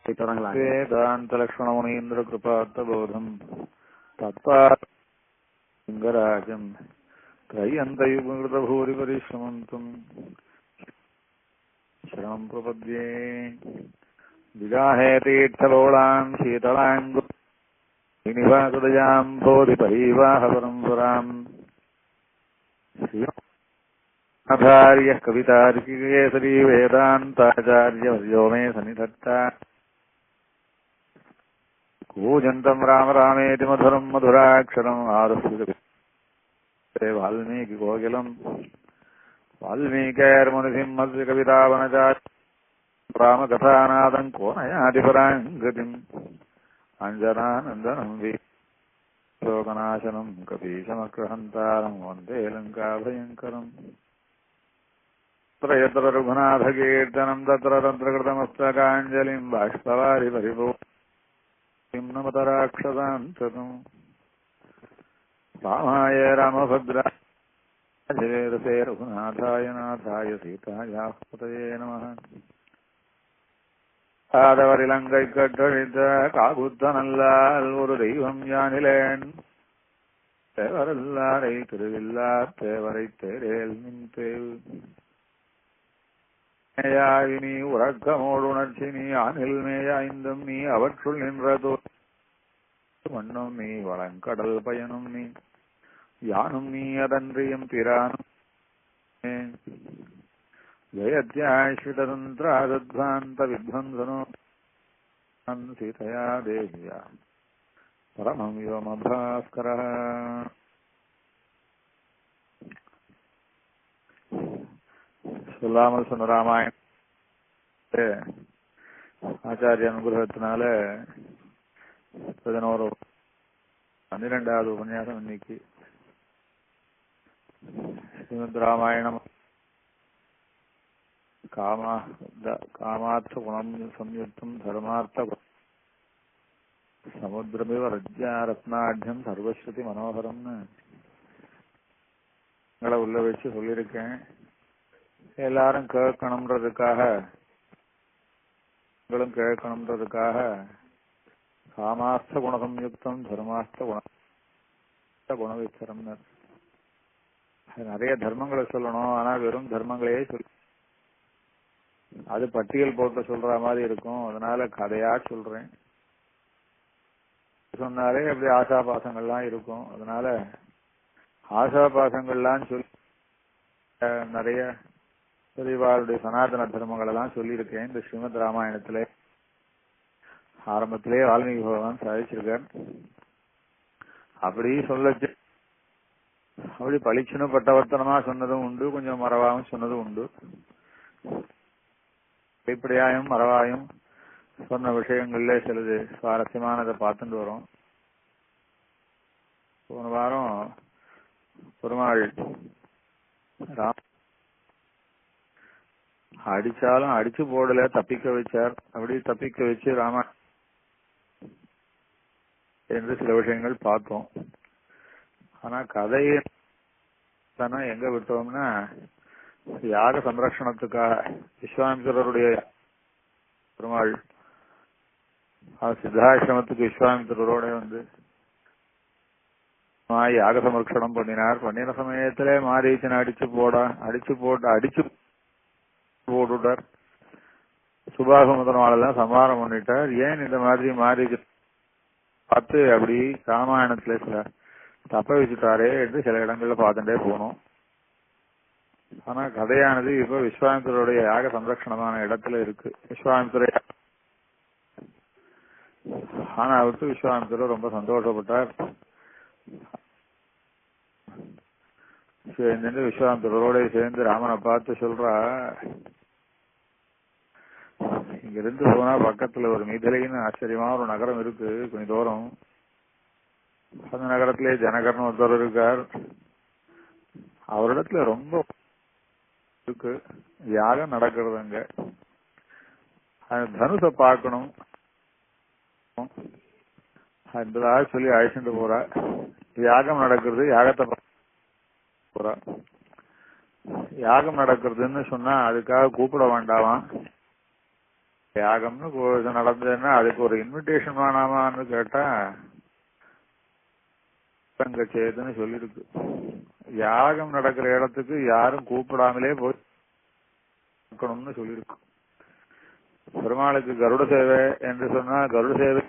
वेदान्तलक्ष्मणमुनीन्द्र कृपात्तबोधम् तत्पालिङ्गराजम् त्रय्यन्तयुगृतभूरिपरिश्रमन्तम् शरणम् प्रपद्ये विगाहे तीर्थलोलाम् शीतलाङ्गुनिवासदयाम् बोधिपरीवाहपरम्पराम् श्रीमदाचार्यः कवितार्किकेसरी वेदान्ताचार्यवर्यो मे सन्निधत्ता कूजन्तम् राम रामेति मधुरम् मधुराक्षरम् आरुह्य वाल्मीकिकोकिलम् वाल्मीकैर्मुनिसिंहस्य कवितावनचार्य रामकथानादम् को नयातिपराम् गतिम् अञ्जनानन्दनम् लोकनाशनम् कपीशमग्रहन्तारम् वन्दे लङ्काभयङ्करम् तत्र यत्र रघुनाथकीर्तनम् तत्र तन्त्रकृतमस्तकाञ्जलिम् बाष्पवारि परिपूर्णम् नमतराक्षसान्तकम् रामाय रामभद्राय रघुनाथाय नाथाय सीतायाः पतये नमः ஆதவரிலங்கை கட்டழித்த காகுத்தனல்லால் ஒரு தெய்வம் யானிலேன் தேவரல்லாரை திருவில்லார் தேவரை தேரேல் நின் தேவு மேயாயினி உறக்கமோடு உணர்ச்சி நீ ஆனில் மேயாய்ந்தும் நீ அவற்றுள் நின்றதோ மண்ணும் நீ வளங்கடல் பயனும் நீ யானும் நீ அதன்றியும் பிரானும் जयत्याश्रिततन्त्रादध्वान्त विध्वंसनो सीतया देव्या परमं व्योमभास्करः சொல்லாமல் சொன்ன ராமாயணம் ஆச்சாரிய அனுகிரகத்தினால 12வது உபன்யாசம் இன்னைக்கு ஸ்ரீமத் ராமாயணம் காமார்த்த குணம் சம்யுக்தம் தர்மார்த்த சமுத்திரமிவ ரத்னாட்யம் சர்வஸ்ருதி மனோகரம்னு உள்ள வச்சு சொல்லியிருக்கேன். எல்லாரும் கேட்கணும்ன்றதுக்காக காமார்த்த குண சம்யுக்தம் தர்மார்த்த குணவிச்சரம்னு நிறைய தர்மங்களை சொல்லணும். ஆனா வெறும் தர்மங்களையே சொல்லி அது பட்டியல் போட்டு சொல்ற மாதிரி இருக்கும். அதனால கதையா சொல்றேன். சொன்னாலே அப்படி ஆசாபாசங்கள்லாம் இருக்கும். அதனால ஆசாபாசங்கள்லாம் சொல்லி நிறைய பெரியவாளுடைய சனாதன தர்மங்கள் எல்லாம் சொல்லியிருக்கேன். இந்த ஸ்ரீமத் ராமாயணத்துல ஆரம்பத்திலே வால்மீகி பகவான் சாதிச்சிருக்கார். அப்படி சொல்லச்சு அப்படி பளிச்சுன்னு பட்டவர்த்தனமா சொன்னதும் உண்டு, கொஞ்சம் மறவாவும் சொன்னதும் உண்டு. இப்படியாயும் மறவாயும் சொன்ன விஷயங்கள்ல சிலது சுவாரஸ்யமானதை பார்த்துட்டு வரும். போன வாரம் பெருமாள் அடிச்சாலும் அடிச்சு போடல, தப்பிக்க வச்சார். அப்படி தப்பிக்க வச்சு ராம என்று சில விஷயங்கள் பார்த்தோம். ஆனா கதையை எங்க விட்டோம்னா யாக சம்ரட்சணத்துக்காக விஸ்வாமித்திரருடைய பெருமாள் சித்தாசிரமத்துக்கு விஸ்வாமித்திரரோட வந்து யாக சம்ரட்சணம் பண்ணினார். பண்ணின சமயத்துல மாரீச்சனை அடிச்சு போட்டுட்டார். சுபாசமுதனவாளெல்லாம் சம்ஹாரம் பண்ணிட்டார். ஏன் இந்த மாதிரி மாரீச்ச பார்த்து அப்படி ராமாயணத்துல சில தப்ப வச்சுட்டாரே என்று சில இடங்கள்ல பார்த்துட்டே போனோம். ஆனா கதையானது இப்ப விஸ்வாமித்திரருடைய யாக சம்ரட்சணமான இடத்துல இருக்கு. ஆனா அவருக்கு விஸ்வாமித்திரர் ரொம்ப சந்தோஷப்பட்டார். விஸ்வாமித்திரரோட சேர்ந்து ராமனை பார்த்து சொல்றா, இங்க இருந்து போனா பக்கத்துல ஒரு மிதிலைன்னு ஆச்சரியமா ஒரு நகரம் இருக்கு, கொஞ்சம் தூரம். அந்த நகரத்திலே ஜனகர்னு ஒருத்தர் இருக்கார். அவரிடத்துல ரொம்ப இருக்கு, யாகம் நடக்கிறது அங்க. தனுஷ பார்க்கணும் என்பதாக சொல்லி அழைச்சிட்டு போறா. யாகம் நடக்கிறது, யாகத்தை போறா. யாகம் நடக்கிறதுன்னு சொன்னா அதுக்காக கூப்பிட வேண்டாமா, யாகம்னு நடந்ததுன்னா அதுக்கு ஒரு இன்விடேஷன் வேணாமான்னு கேட்டா செய்துன்னு சொல்லிருக்கு. யாகம் நடக்கிற இடத்துக்கு யாரும் கூப்பிடாமலே போய் இருக்கணும்னு சொல்லியிருக்கு. பெருமாளுக்கு கருட சேவை என்று சொன்னா கருட சேவை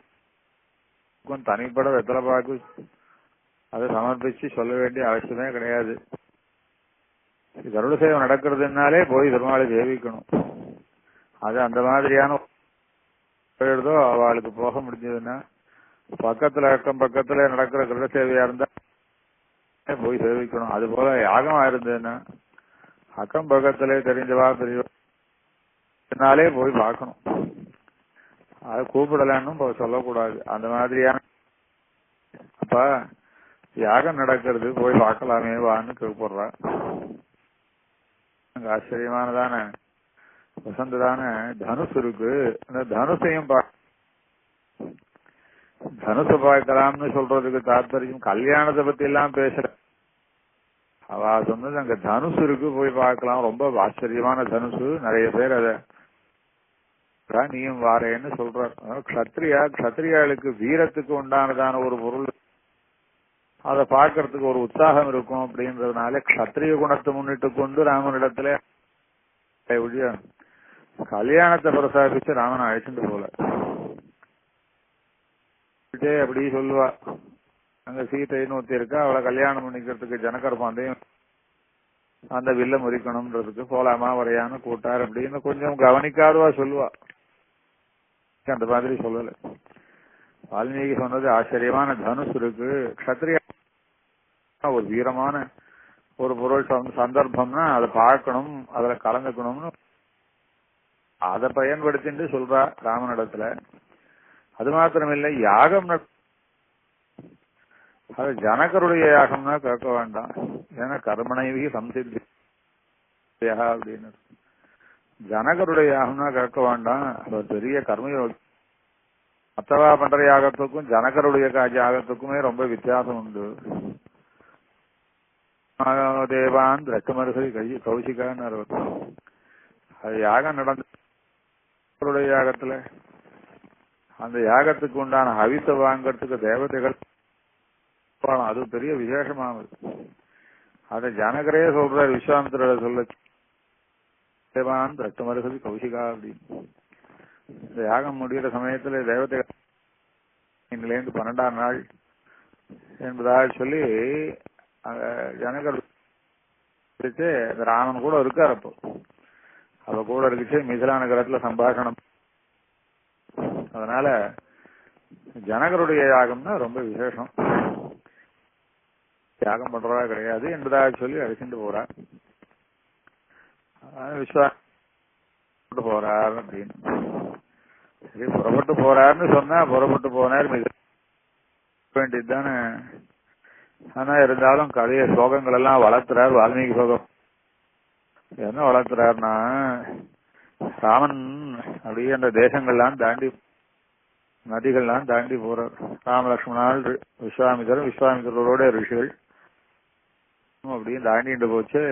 தனிப்பட வெத்தலை பாக்கு அதை சமர்ப்பிச்சு சொல்ல வேண்டிய அவசியமே கிடையாது. கருட சேவை நடக்கிறதுனாலே போய் பெருமாளை சேவிக்கணும். அது அந்த மாதிரியான எழுதோ அவளுக்கு போக முடிஞ்சதுன்னா பக்கத்துல அக்கம் பக்கத்துல நடக்கிற கருட சேவையா இருந்தா போய் சேவிக்கணும். அது போல யாகமா இருந்ததுன்னா அக்கம் பக்கத்துல தெரிஞ்சவா பெரியவாலே போய் பார்க்கணும். அதை கூப்பிடலன்னு சொல்லக்கூடாது. அந்த மாதிரியான அப்ப யாகம் நடக்கிறது போய் பார்க்கலாமே வான்னு கூப்பிடுறா. ஆச்சரியமானதான வசந்ததான தனுசு இருக்கு. அந்த தனுசையும் தனுசை பார்க்கலாம்னு சொல்றதுக்கு தாற்பயம் கல்யாணத்தை பத்தி எல்லாம் பேசுற அவ சொன்னது அங்க தனுசு இருக்கு போய் பார்க்கலாம். ரொம்ப ஆச்சரியமான தனுசு. நிறைய பேர் அத நீயும் வாரேன்னு சொல்ற. கத்திரியாளுக்கு வீரத்துக்கு உண்டானதான ஒரு பொருள் அதை பார்க்கறதுக்கு ஒரு உற்சாகம் இருக்கும் அப்படின்றதுனால கத்திரிய குணத்தை முன்னிட்டு கொண்டு ராமனிடத்துல கல்யாணத்தை பிரசாதிச்சு ராமனை அழைச்சிட்டு போல அப்படி சொல்லுவா. அங்க சீதைன்னு ஒருத்தி இருக்கா, அவளை கல்யாணம் பண்ணிக்கிறதுக்கு ஜனகர் பாந்தையும் அந்த வில்ல முறிக்கணும்ன்றதுக்கு போலாமா வரையான்னு கூட்டார் அப்படின்னு கொஞ்சம் கவனிக்காதவா சொல்லுவா. அந்த மாதிரி சொல்லல. வால்மீகி சொன்னது ஆச்சரியமான தனுசு இருக்கு. கத்திரியா ஒரு வீரமான ஒரு பொருள் சந்தர்ப்பம்னா அதை பார்க்கணும், அதுல கலந்துக்கணும்னு அதை பயன்படுத்திட்டு சொல்றா ராமனிடத்துல. அது மாத்திரமில்லை, யாகம் அது ஜனகருடைய யாகம்னா கேட்க வேண்டாம். ஏன்னா கர்மனைவி சம்சித்தி அப்படின்னு ஜனகருடைய யாகம்னா கேட்க வேண்டாம். அது பெரிய கர்மயோகி. மத்தவா பண்ற யாகத்துக்கும் ஜனகருடைய யாகத்துக்குமே ரொம்ப வித்தியாசம் உண்டு. தேவான் திரக்கமருகை கௌசிகான்னு அது யாகம் நடந்த யாகத்துல அந்த யாகத்துக்கு உண்டான ஹவிச வாங்கறதுக்கு தேவதைகள் அது பெரிய விசேஷமானது. அதை ஜனகரே சொல்ற விஸ்வாமித்திர சொல்ல தேவான் திரக்கமருகை கௌசிகா அப்படின்னு. இந்த யாகம் முடிகிற சமயத்துல தேவதைகள் 12ஆம் நாள் என்பதாக சொல்லி ஜனகர் ராமன் கூட இருக்கார். அப்போ அவ கூட இருக்குச்சு மிதிலா நகரத்துல சம்பாஷணம். அதனால ஜனகருடைய யாகம்னா ரொம்ப விசேஷம். யாகம் பண்றதா கிடையாது என்பதாக சொல்லி அழைச்சிட்டு போறார். விஸ்வாமித்திர போறார் அப்படின்னு. சரி, புறப்பட்டு போறாருன்னு சொன்னா புறப்பட்டு போனார் மிக வேண்டியதுதானே. ஆனா இருந்தாலும் கதைய ஸ்லோகங்கள் எல்லாம் வளர்த்துறார் வால்மீகி. ஸ்லோகம் என்ன வளர்த்துறாருன்னா, ராமன் அப்படியே அந்த தேசங்கள்லாம் தாண்டி நதிகள்லாம் தாண்டி போறார். ராமலட்சுமணால் விஸ்வாமித்திரோட ரிஷிகள் அப்படியே தாண்டிட்டு போச்சு.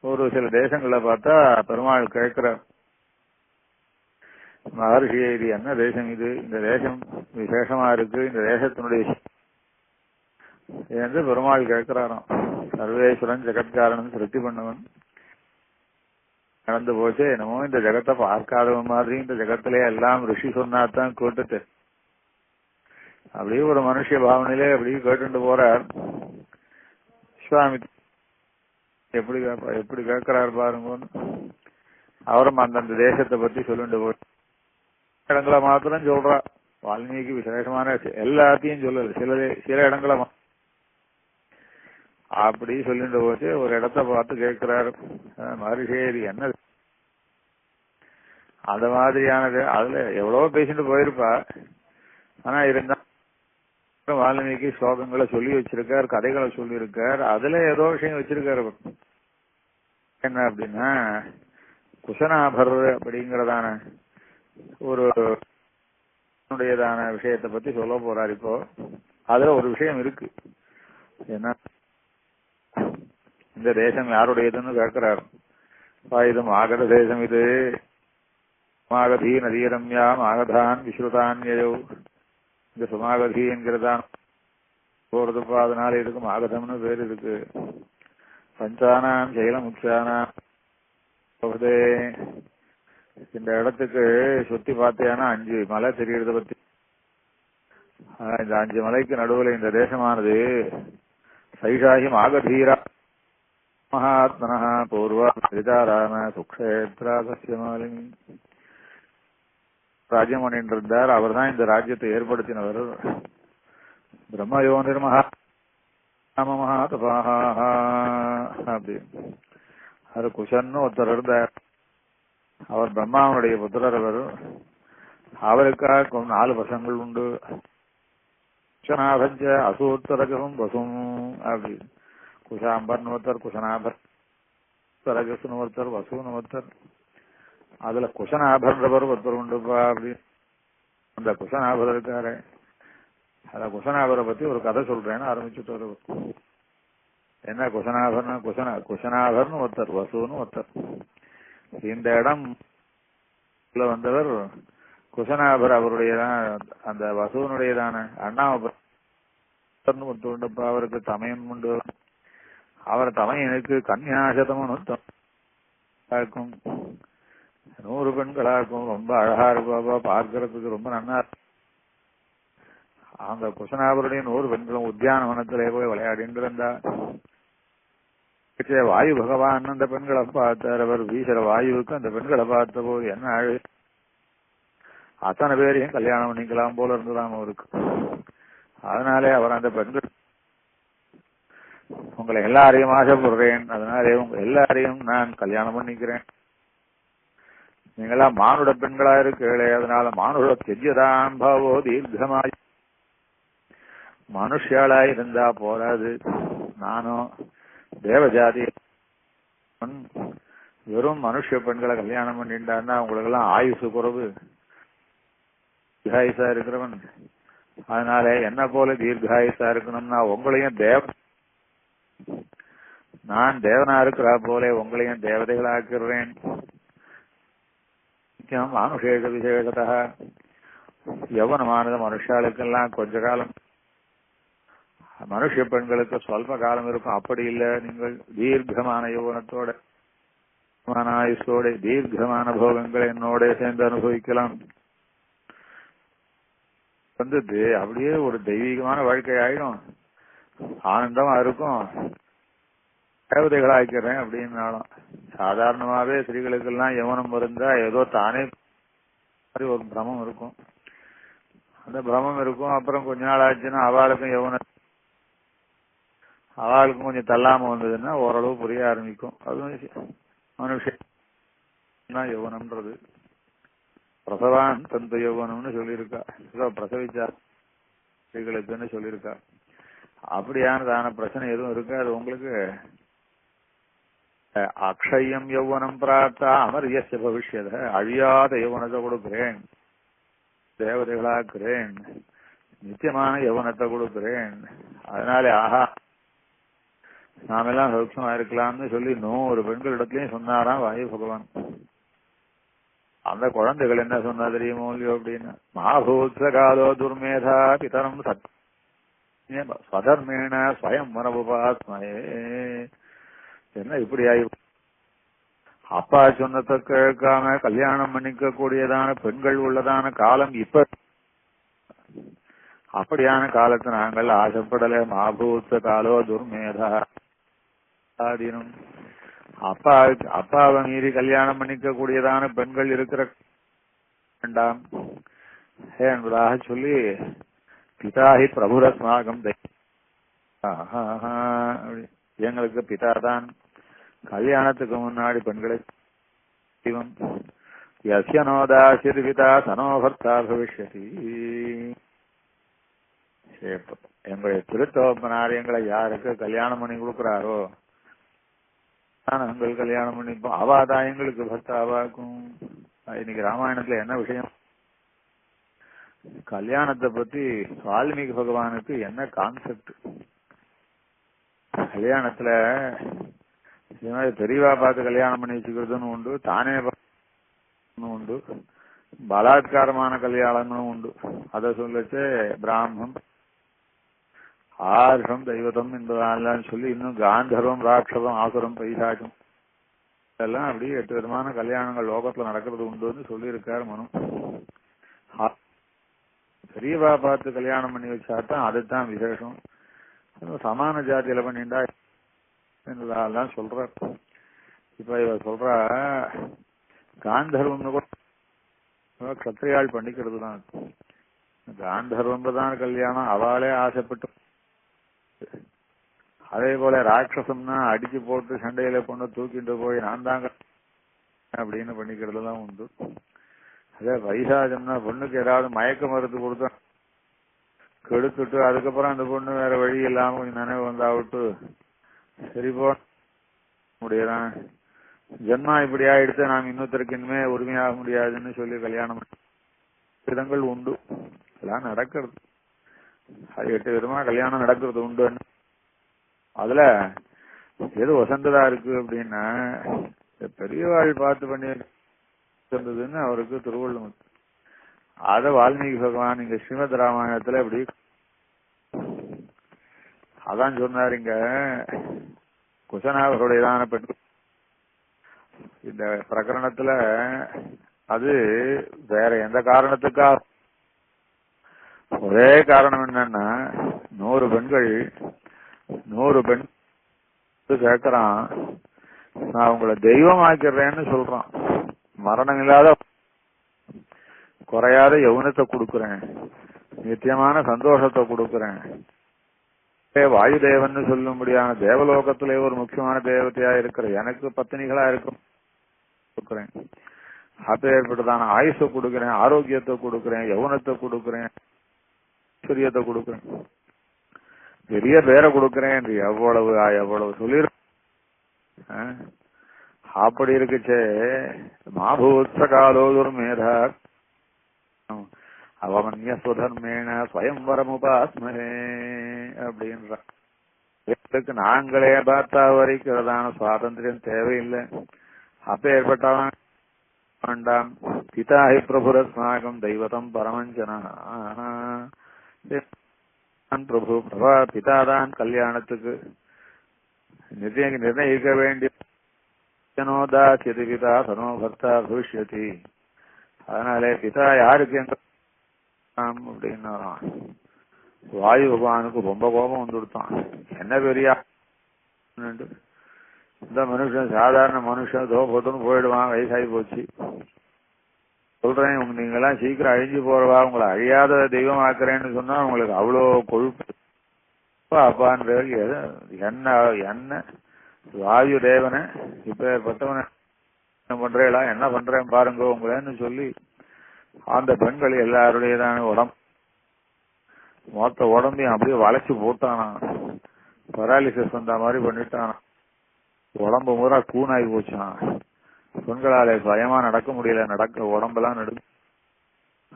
ஒரு சில தேசங்களை பார்த்தா பெருமாள் கேட்கிறார், மகர்ஷியே இது என்ன தேசம் இது? இந்த தேசம் விசேஷமா இருக்கு, இந்த தேசத்தினுடைய என்று பெருமாள் கேட்கிறாராம். சர்வேஸ்வரன் ஜெகத்காரன் திருப்தி பண்ணவன் நடந்து போச்சு. என்னமோ இந்த ஜெகத்தை பார்க்காதவன் மாதிரி இந்த ஜெகத்திலே எல்லாம் ரிஷி சொன்னாதான் கேட்டுட்டு அப்படியே ஒரு மனுஷ பாவனையிலே அப்படியே கேட்டு போறார். விஸ்வாமித்திர எப்படி கேட்கிறார் பாருங்க. அவரும் அந்தந்த தேசத்தை பத்தி சொல்லிட்டு போய் இடங்களை மாத்திரம் சொல்றா. வால்மீகி விசேஷமான எல்லாத்தையும் சொல்லல, சில இடங்களை அப்படி சொல்லிட்டு போச்சு. ஒரு இடத்த பார்த்து கேட்கிறாரு, மகரிஷி என்ன அந்த மாதிரியானது? அதுல எவ்வளவோ பேசிட்டு போயிருப்பா. ஆனா இருந்தா வால்மீகி ஸ்லோகங்களை சொல்லி வச்சிருக்கார், கதைகளை சொல்லி இருக்கார். அதுல ஏதோ விஷயம் வச்சிருக்காரு. என்ன அப்படின்னா, குசனாபர் அப்படிங்கறதான ஒரு விஷயத்தை பத்தி சொல்ல போறாரு. இப்போ அதுல ஒரு விஷயம் இருக்கு. என்ன, இந்த தேசம் யாருடையதுன்னு கேட்கிறாரு. இது மாகத தேசம், இது சுமாகதி நதீரம்யாம் ஆகதான் விஸ்ருதான்யோ. இந்த சுமாகதி என்கிறதான் போறதுப்பா, அதனால இதுக்கு ஆகதம்னு பேர் இருக்கு. பஞ்சானாம் சைல முக்கியானாம். இந்த இடத்துக்கு சுத்தி பார்த்தேன்னா 5 மலை தெரியறத பத்தி. இந்த 5 மலைக்கு நடுவில் இந்த தேசமானது சைஷாகி ஆகதீரா மகாத்மனா பூர்வா விதாராம சுக்ஷேத்ரா சசியமாலினி. ராஜ்யம் பண்ணிட்டு இருந்தார். அவர் தான் இந்த ராஜ்யத்தை ஏற்படுத்தினவர். பிரம்மயோனிர் மகாதபாஹா அப்படி. அது குஷன்னு ஒருத்தர் இருந்தார். அவர் பிரம்மாவனுடைய புத்திரர். அவருக்காக 4 பசங்கள் உண்டு. குஷநாபஞ்ச அசூத்தரகம் வசும் அப்படி. குஷாம்பர்னு ஒருத்தர், குஷநாபர் தரகசுன்னு ஒருத்தர், வசுன்னு ஒருத்தர். அதுல குஷநாபர்ன்றவர் ஒருத்தர் உண்டுப்பா அப்படி. அந்த குஷநாபர் இருக்காரு. அத குஷநாபரை பத்தி ஒரு கதை சொல்றேன்னு ஆரம்பிச்சுட்டு வர. என்ன குஷநாபர்னா குஷநாபர்னு ஒருத்தர், வசுன்னு ஒருத்தர். இந்த இடம் வந்தவர் குஷநாபர். அவருடையதான் அந்த வசுவனுடையதான அண்ணாவை உண்டுப்பா. அவருக்கு தமையன் உண்டு. அவர் தமையனுக்கு கன்யாசதமும் 100 பெண்களாக்கும். ரொம்ப அழகா இருப்பாப்பா, பார்க்கறதுக்கு ரொம்ப நன்னா. அந்த குஷநாபருடைய 100 பெண்களும் உத்தியானவனத்திலே போய் விளையாடிட்டு இருந்தா. வாயு பகவான் அந்த பெண்களை பார்த்தார். அவர் வீசர வாயுவுக்கு அந்த பெண்களை பார்த்த போது என்ன அழகு. அத்தனை பேரையும் கல்யாணம் பண்ணிக்கலாம் போல இருந்துதான் அவருக்கு. அதனாலே அவர் அந்த பெண்கள், உங்களை எல்லாரையும் ஆசைப்படுறேன், அதனாலே உங்க எல்லாரையும் நான் கல்யாணம் பண்ணிக்கிறேன். நீங்களாம் மானுட பெண்களா இருக்கீங்களே, அதனால மானுட தெஜ்யதாம் பாவோ தீர்க்கமாய். மனுஷியாளா இருந்தா போராது. நானும் தேவஜாதி வெறும் மனுஷ பெண்களை கல்யாணம் பண்ணிட்டான்னா உங்களுக்கு எல்லாம் ஆயுசு குறைவு, தீர்காயுசா இருக்கிறவன். அதனால என்ன போல தீர்காயுசா இருக்கணும்னா உங்களையும் நான் தேவனா இருக்கிறா போல உங்களையும் தேவதைகளாக்குறேன். மனுஷேக விசேஷத்தா யவனமானது மனுஷாளுக்கெல்லாம் கொஞ்ச காலம், மனுஷ பெண்களுக்கு சொல்ப காலம் இருக்கும். அப்படி இல்லை, நீங்கள் தீர்க்கமான யௌவனத்தோட ஆயுஷோட தீர்க்கமான போகங்களை என்னோட சேர்ந்து அனுபவிக்கலாம். அப்படியே ஒரு தெய்வீகமான வாழ்க்கை ஆயிடும், ஆனந்தமா இருக்கும். தேவதைகளாக்கிறேன் அப்படின்னாலும் சாதாரணமாவே ஸ்திரீகளுக்கெல்லாம் யவனம் இருந்தா ஏதோ தானே ஒரு பிரமம் இருக்கும். அந்த பிரமம் இருக்கும். அப்புறம் கொஞ்ச நாள் ஆச்சுன்னா அவளுக்கும் யவனம், அவளுக்கும் கொஞ்சம் தள்ளாம வந்ததுன்னா ஓரளவு புரிய ஆரம்பிக்கும். அதுவும் மனுஷன் யவனம்ன்றது பிரசவான் தந்த யவனம்னு சொல்லியிருக்கா. பிரசவிச்சா ஸ்திரீகளுக்குன்னு சொல்லியிருக்கா. அப்படியானதான பிரச்சனை எதுவும் இருக்காது உங்களுக்கு. அக்ஷயம் யௌவனம் பிரார்த்தா அமரியஸ்ய பவிஷ்யத. அழியாத யௌவனத்தை கொடுக்கிறேன், தேவதைகளாக்குறேன், நித்தியமான யௌவனத்தை கொடுக்கிறேன். அதனால ஆஹா நாமெல்லாம் சௌக்கியமா இருக்கலாம்னு சொல்லி 100 பெண்களிடத்திலையும் சொன்னாராம் வாயு பகவான். அந்த குழந்தைகள் என்ன சொன்னா தெரியுமோ இல்லையோ அப்படின்னு. மாபூத்ஸ காலோ துர்மேதா பிதரம் ஸ்வதர்மேண ஸ்வயம் மரபுபாத்மயே. என்ன இப்படி ஆயி அப்பா சொன்னதை கேட்காம கல்யாணம் பண்ணிக்க கூடியதான பெண்கள் உள்ளதான காலம் இப்ப. அப்படியான காலத்தை நாங்கள் ஆசைப்படல. மாபூத்த காலோ துர்மேதா. அப்பாவை மீறி கல்யாணம் பண்ணிக்க கூடியதான பெண்கள் இருக்கிற வேண்டாம் என்பதாக சொல்லி பிதாஹி பிரபுரஸ்மாகம் எங்களுக்கு பிதா தான். கல்யாணத்துக்கு முன்னாடி பெண்களை யஸ்யனோதாசிர் பிதா சனோபர்த்தா பவிஷ்யதி. எங்களுடைய திருத்தோப்பனார் எங்களை யாருக்கு கல்யாணம் பண்ணி கொடுக்கிறாரோ நாங்கள் கல்யாணம் பண்ணிப்போம். அவாதான் எங்களுக்கு பர்த்தாவாக்கும். இன்னைக்கு ராமாயணத்துல என்ன விஷயம், கல்யாணத்தை பத்தி வால்மீகி பகவானுக்கு என்ன கான்செப்ட். கல்யாணத்துல பெரியவா பார்த்து கல்யாணம் பண்ணி வச்சுக்கிறதுன்னு உண்டு, தானே உண்டு. பலாத்காரமான கல்யாணங்களும் உண்டு. அதை சொல்லச்சு பிராமணம் ஆர்ஷம் தெய்வதம் என்பதெல்லாம் சொல்லி இன்னும் காந்தர்வம் ராட்சதம் ஆசுரம் பைசாச்சம் இதெல்லாம் அப்படி 8 விதமான கல்யாணங்கள் லோகத்துல நடக்கிறது உண்டுன்னு சொல்லியிருக்காரு மனு. பெரியவா பார்த்து கல்யாணம் பண்ணி வச்சாதான் அதுதான் விசேஷம். சமான ஜாதியில பண்ணிண்டா என்பதெல்லாம் சொல்ற. இப்ப இவ சொல்ற காந்தர்வம்னு கூட கத்திரியாள் பண்ணிக்கிறது தான். காந்தர்வம் தான் கல்யாணம் அவளே ஆசைப்பட்டு. அதே போல ராட்சசம்னா அடிச்சு போட்டு சண்டையில பொண்ணு தூக்கிட்டு போய் நான் தாங்க அப்படின்னு பண்ணிக்கிறதுலாம் உண்டு. அதே வைசாஜம்னா பொண்ணுக்கு ஏதாவது மயக்க மருந்து கொடுத்தா கெடுத்துட்டு அதுக்கப்புறம் அந்த பொண்ணு வேற வழி இல்லாம கொஞ்சம் நினைவு வந்தாவிட்டு சரி போ முடியறான் ஜென்மா இப்படி ஆயிடுத்து நாம் இன்னொருத்தருக்கு இனிமே உரிமையாக முடியாதுன்னு சொல்லி கல்யாணம் விதங்கள் உண்டு. எல்லாம் நடக்கிறது. அது 8 விதமா கல்யாணம் நடக்கிறது உண்டு. அதுல எது வசந்ததா இருக்கு அப்படின்னா பெரியவாள் பார்த்து பண்ணி இருந்ததுன்னு அவருக்கு திருவள்ளுவர். அத வால்மீகி பகவான் இங்க ஸ்ரீமத் ராமாயணத்துல இப்படி அதான் சொன்னார். இங்க குசனாவருடையதான பெண் இந்த பிரகரணத்துல அது வேற எந்த காரணத்துக்கா ஒரே காரணம் என்னன்னா 100 பெண்கள் 100 பெண் கேட்கறான் நான் உங்களை தெய்வம் ஆக்கிறேன்னு சொல்றான். மரணம் இல்லாத குறையாத யௌவனத்தை கொடுக்குறேன், நித்தியமான சந்தோஷத்தை கொடுக்குறேன். வாயு தேவன் சொல்லும்படியான தேவலோகத்திலே ஒரு முக்கியமான தேவதையா இருக்கிற எனக்கு பத்தினிகளா கொடுக்குறேன். அப்பேற்பட்டதான ஆயுசை கொடுக்குறேன், ஆரோக்கியத்தை கொடுக்குறேன், யௌவனத்தை கொடுக்குறேன், ஐஸ்வரியத்தை கொடுக்குறேன், பெரிய பேரை கொடுக்குறேன் என்று எவ்வளவு சொல்லிரு. அப்படி இருக்குச்சே மாபூத்ஸ காலோதுர் மேதா அவமன்ய சுதர்மேன ஸ்வயம்வரமுபாஸ்மஹே அப்படின்ற. நாங்களே பார்த்தா வரைக்கிறதான சுவாதந்திரம் தேவையில்லை. அப்ப ஏற்பட்டவன் வேண்டாம். பிதாஹி பிரபுரஸ்மாகம் தெய்வதம் பரமஞ்சனா பிரபு பிரபா பிதாதான் கல்யாணத்துக்கு நிர்ணயிக்க வேண்டிய பிதா சனோ பர்த்தா பவிஷ்யதி. அதனாலே பிதா யாருக்கு எங்க அப்படின்னா வாயு பகவானுக்கு ரொம்ப கோபம் வந்து கொடுத்தான். என்ன பெரியா இந்த மனுஷன் சாதாரண மனுஷன் தோபத்துன்னு போயிடுவான், வயசாகி போச்சு. சொல்றேன் நீங்க எல்லாம் சீக்கிரம் அழிஞ்சு போறவா, உங்களை அழியாத தெய்வம் ஆக்குறேன்னு சொன்னா உங்களுக்கு அவ்வளோ கொழுப்பு அப்பான்ற என்ன வாயு தேவனை இப்ப பட்டவன என்ன பண்றீங்களா, என்ன பண்றேன் பாருங்க உங்களேன்னு சொல்லி அந்த பெண்கள் எல்லாருடையதான மொத்த உடம்பையும் அப்படியே வளைச்சு போட்டானா. பராலிசிஸ் வந்த மாதிரி பண்ணிட்டானா. உடம்பு பூரா கூணாகி போச்சான். பெண்களால பயமா நடக்க முடியல, உடம்பெல்லாம் நடுங்க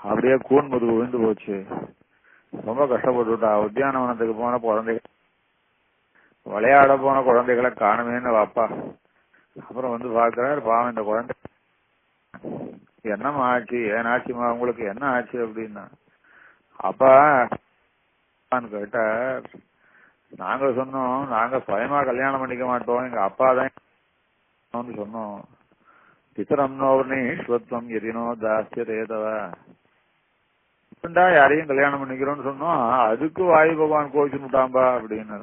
அப்படியே கூன் முதுகு விழுந்து போச்சு. ரொம்ப கஷ்டப்பட்டுட்டா. உத்தியானவனத்துக்கு போன குழந்தைகள் விளையாட போன குழந்தைகளை காணுமேன்னு வாப்பா. அப்புறம் வந்து பாக்குறாரு, பாவம் இந்த குழந்தை என்னம்மா ஆச்சு, ஏன் ஆச்சுமா உங்களுக்கு என்ன ஆச்சு அப்படின்னா, அப்பா கேட்டா நாங்க சொன்னோம் நாங்க சுயமா கல்யாணம் பண்ணிக்க மாட்டோம், எங்க அப்பா தான் சொன்னோம். பித்தரம்னோர்னீஸ்வத்வம் எதினோ தாஸ்யதேதவ யாரையும் கல்யாணம் பண்ணிக்கிறோம்னு சொன்னோம், அதுக்கு வாயு பகவான் கோச்சுட்டாம்பா அப்படின்னு.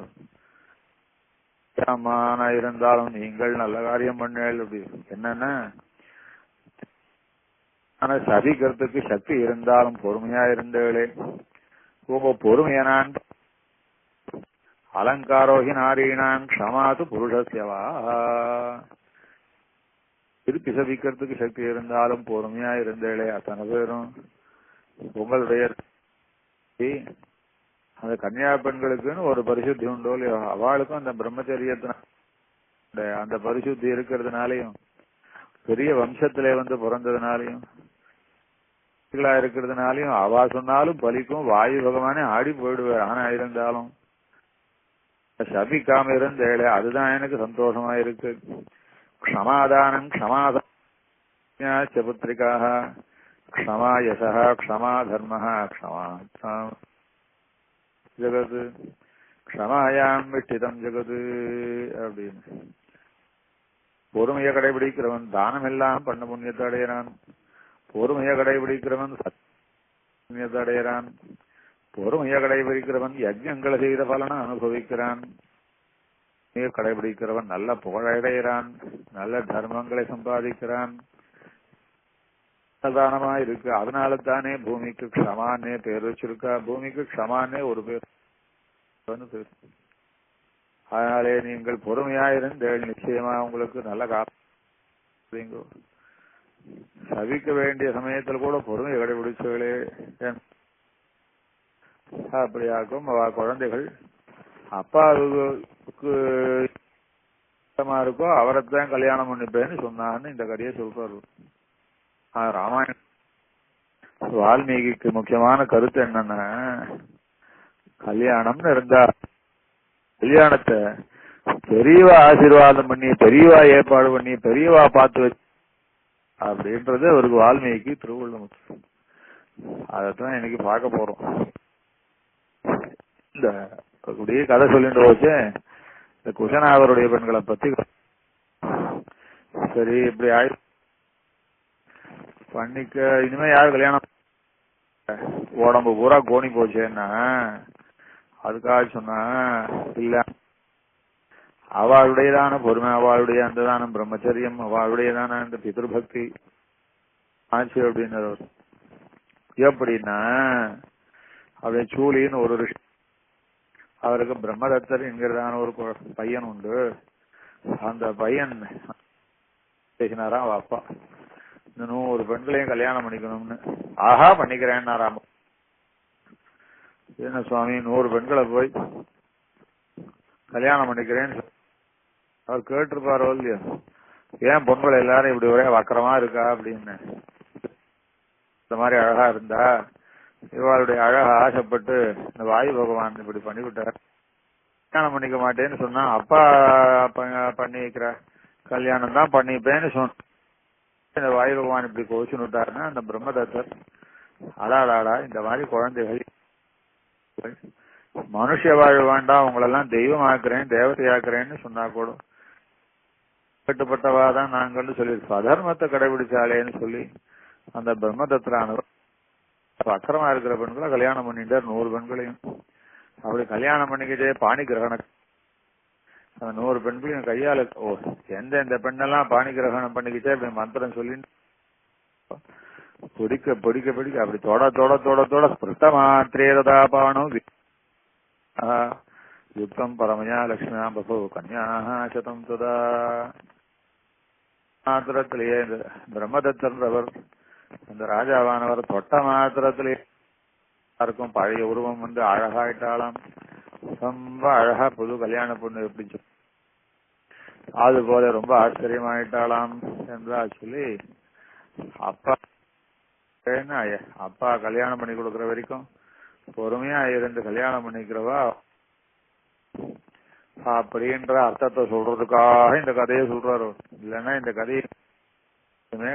நான் இருந்தாலும் நீங்கள் நல்ல காரியம் பண்ணேள் அப்படி என்னன்னா ஆனா சபிக்கிறதுக்கு சக்தி இருந்தாலும் பொறுமையா இருந்தேளே. உங்க பொறுமையனான் அலங்காரோகி நாரீனான் க்ஷமாது புருஷஸ்யவா. திருப்பி சபிக்கிறதுக்கு சக்தி இருந்தாலும் பொறுமையா இருந்தேளே. அத்தனை பேரும் உங்களுடைய அந்த கன்னியா பெண்களுக்குன்னு ஒரு பரிசுத்தி உண்டோ இல்லையோ, அவளுக்கும் அந்த பிரம்மச்சரியத்தின அந்த பரிசுத்தி இருக்கிறதுனாலையும் பெரிய வம்சத்திலே வந்து பிறந்ததுனாலையும் இருக்கிறதுனாலையும் அவா சொன்னாலும் பலிக்கும். வாயு பகவானே ஆடி போயிடுவார். ஆனா இருந்தாலும் சபிக்காம இருந்தேளே, அதுதான் எனக்கு சந்தோஷமா இருக்கு. க்ஷமாதானம் க்ஷமாதான புத்திரிக்காக க்ஷமா யசஹ க்ஷமா தர்மஹ க்ஷமா ஜெகத் க்ஷமாயாம் விஷ்டிதம் ஜெகத் அப்படின்னு. பொறுமையை கடைபிடிக்கிறவன் தானம் எல்லாம் பண்ண புண்ணியத்தை அடையிறான். பொறுமையை கடைபிடிக்கிறவன் புண்ணியத்தை அடையிறான். பொறுமையை கடைபிடிக்கிறவன் யஜ்ஞங்களை செய்த பலனை அனுபவிக்கிறான். கடைபிடிக்கிறவன் நல்ல புகழடைகிறான், நல்ல தர்மங்களை சம்பாதிக்கிறான். தானமா இருக்கு. அதனால தானே பூமிக்கு க்ஷமானே பேர் வச்சிருக்கா. பூமிக்கு க்ஷமானே ஒரு பேர். அதனாலே நீங்கள் பொறுமையாயிருந்தேள் நிச்சயமா உங்களுக்கு நல்ல காப்பீங்க. சவிக்க வேண்டிய சமயத்தில் கூட பொறுமையை கடைபிடிச்சவர்களே அப்படியாக்கும். குழந்தைகள் அப்பாவுக்கு இருக்கோ அவரைத்தான் கல்யாணம் பண்ணிப்பேன்னு சொன்னான்னு இந்த கதையை சொல்றாரு. ராமாயண வால்மீகிக்கு முக்கியமான கருத்து என்னன்னா, கல்யாணம்னு இருந்தா கல்யாணத்தை பெரியவா ஆசீர்வாதம் பண்ணி பெரியவா ஏற்பாடு பண்ணி பெரியவா பார்த்து வச்சு அப்படின்றது அவருக்கு வால்மீகிக்கு திருவள்ளுவர். அதைத்தான் இன்னைக்கு பார்க்க போறோம். இந்த அப்படியே கதை சொல்லிட்டு போச்சு இந்த குஷனாவருடைய பெண்களை பத்தி. சரி இப்படி ஆயிடுச்சு பண்ணிக்க. இனிமே யாரு கல்யாணம் உடம்பு பூரா கோணி போச்சேன்னா அதுக்காக சொன்னா இல்ல, அவளுடையதான பொறுமை, அவளுடைய அந்ததான பிரம்மச்சரியம், அவளுடையதான அந்த பிதிருபக்தி ஆச்சு அப்படின்னு. எப்படின்னா அப்படியே சூலின்னு ஒரு ரிஷி, அவருக்கு பிரம்மதத்தர் என்கிறதான ஒரு பையன் உண்டு. அந்த பையன் பேசினாராம் அவ அப்பா, இந்த 100 பெண்களையும் கல்யாணம் பண்ணிக்கணும்னு. ஆஹா பண்ணிக்கிறேன்னாராம். என்ன சுவாமி 100 பெண்களை போய் கல்யாணம் பண்ணிக்கிறேன்னு அவர் கேட்டிருப்பாரோ இல்லையோ, ஏன் பொண்கள் எல்லாரும் இப்படி ஒரே வக்கரமா இருக்கா அப்படின்னு. இந்த மாதிரி அழகா இருந்தா இவளுடைய அழக ஆசைப்பட்டு இந்த வாயு பகவான் இப்படி பண்ணிவிட்டார். கல்யாணம் பண்ணிக்க மாட்டேன்னு சொன்னா அப்பா பண்ணி வைக்கிற கல்யாணம் தான் பண்ணிப்பேன்னு சொன்ன இந்த வாயு பகவான் இப்படி கோச்சுன்னு விட்டாருன்னா அந்த பிரம்மதத்தர் அடாடாடா இந்த மாதிரி குழந்தைகள் மனுஷ வாழ் வேண்டாம் உங்களெல்லாம் தெய்வமாக்குறேன் தேவதையாக்குறேன்னு சொன்னா கூட கட்டுப்பட்டவாதான் நாங்கள் சொல்லி சதர்மத்தை கடைபிடிச்சாலேன்னு சொல்லி அந்த பிரம்மதத்தரானவர் அக்கிரமா இருக்கிற பெண்களை கல்யாணம் பண்ணிட்டார் 100 பெண்களையும். அப்படி கல்யாணம் பண்ணிக்கிட்டே பாணி கிரகணம் அந்த 100 பெண்களையும் கையால எந்த பெண்ணெல்லாம் பாணி கிரகணம் பண்ணிக்கிட்டே அப்படி மந்திரம் சொல்லி பிடிக்க பிடிக்க பிடிக்க அப்படி தொட தொட தொட தொட ஸ்பிருட்ட மாத்திரேதா பானம் யுக்தம் பரமயா லட்சுமியா பசோ கன்யா சதம் ததா. மாத்திரத்திலேயே இந்த பிரம்மதத்தர் அந்த ராஜாவானவர் தொட்ட மாத்திரத்திலே இருக்கும் பழைய உருவம் வந்து அழகாயிட்டாலாம். ரொம்ப அழகா புது கல்யாண பொண்ணு எப்படி அது போல ரொம்ப ஆச்சரியமாயிட்டாலாம் என்றா சொல்லி அப்பா கல்யாணம் பண்ணி கொடுக்கற வரைக்கும் பொறுமையா இருந்து கல்யாணம் பண்ணிக்கிறவா அப்படின்ற அர்த்தத்தை சொல்றதுக்காக இந்த கதையை சொல்றாரு. இல்லைன்னா இந்த கதையே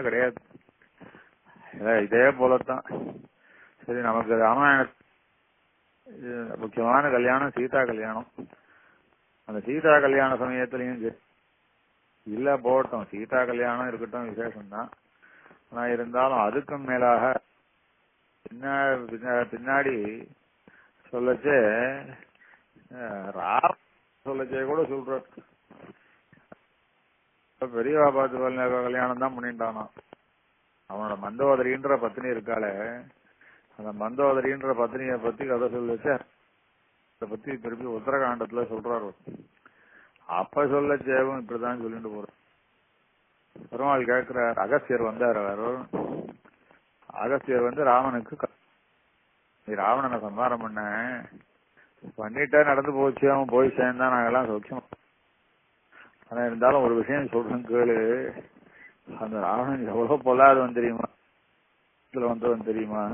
கிடையாது. இதே போலத்தான். சரி நமக்கு ராமாயண முக்கியமான கல்யாணம் சீதா கல்யாணம். அந்த சீதா கல்யாண சமயத்திலையும் இல்ல போட்டோம், சீதா கல்யாணம் இருக்கட்டும் விசேஷம்தான். ஆனா இருந்தாலும் அதுக்கும் மேலாக பின்னாடி சொல்லச்சே சொல்லச்சே கூட சொல்ற பெரியவா பார்த்து கல்யாணம் தான் பண்ணிட்டானா. அவனோட மந்தோதரின்ற பத்னி இருக்காளே, அந்த மந்தோதரின்ற பத்னியை பத்தி கதை சொல்லச்ச அதை பத்தி திருப்பி உத்தரகாண்டத்துல சொல்றாரு. அப்ப சொல்லச்சேவும் இப்படிதான் சொல்லிட்டு போற. பெருமாள் கேட்கிறார், அகஸ்தியர் வந்தார். அகஸ்தியர் வந்து ராவனுக்கு நீ ராவணனை சம்ஹாரம் பண்ணிட்டே நடந்து போச்சு, அவன் போய் சேர்ந்தான், நாங்கெல்லாம் சௌக்கியம். ஆனா இருந்தாலும் ஒரு விஷயம் சொல்றேன் கேளு, அந்த ராவணன் எவ்வளவு பொல்லாதவன் தெரியுமா, வந்தவன் தெரியுமா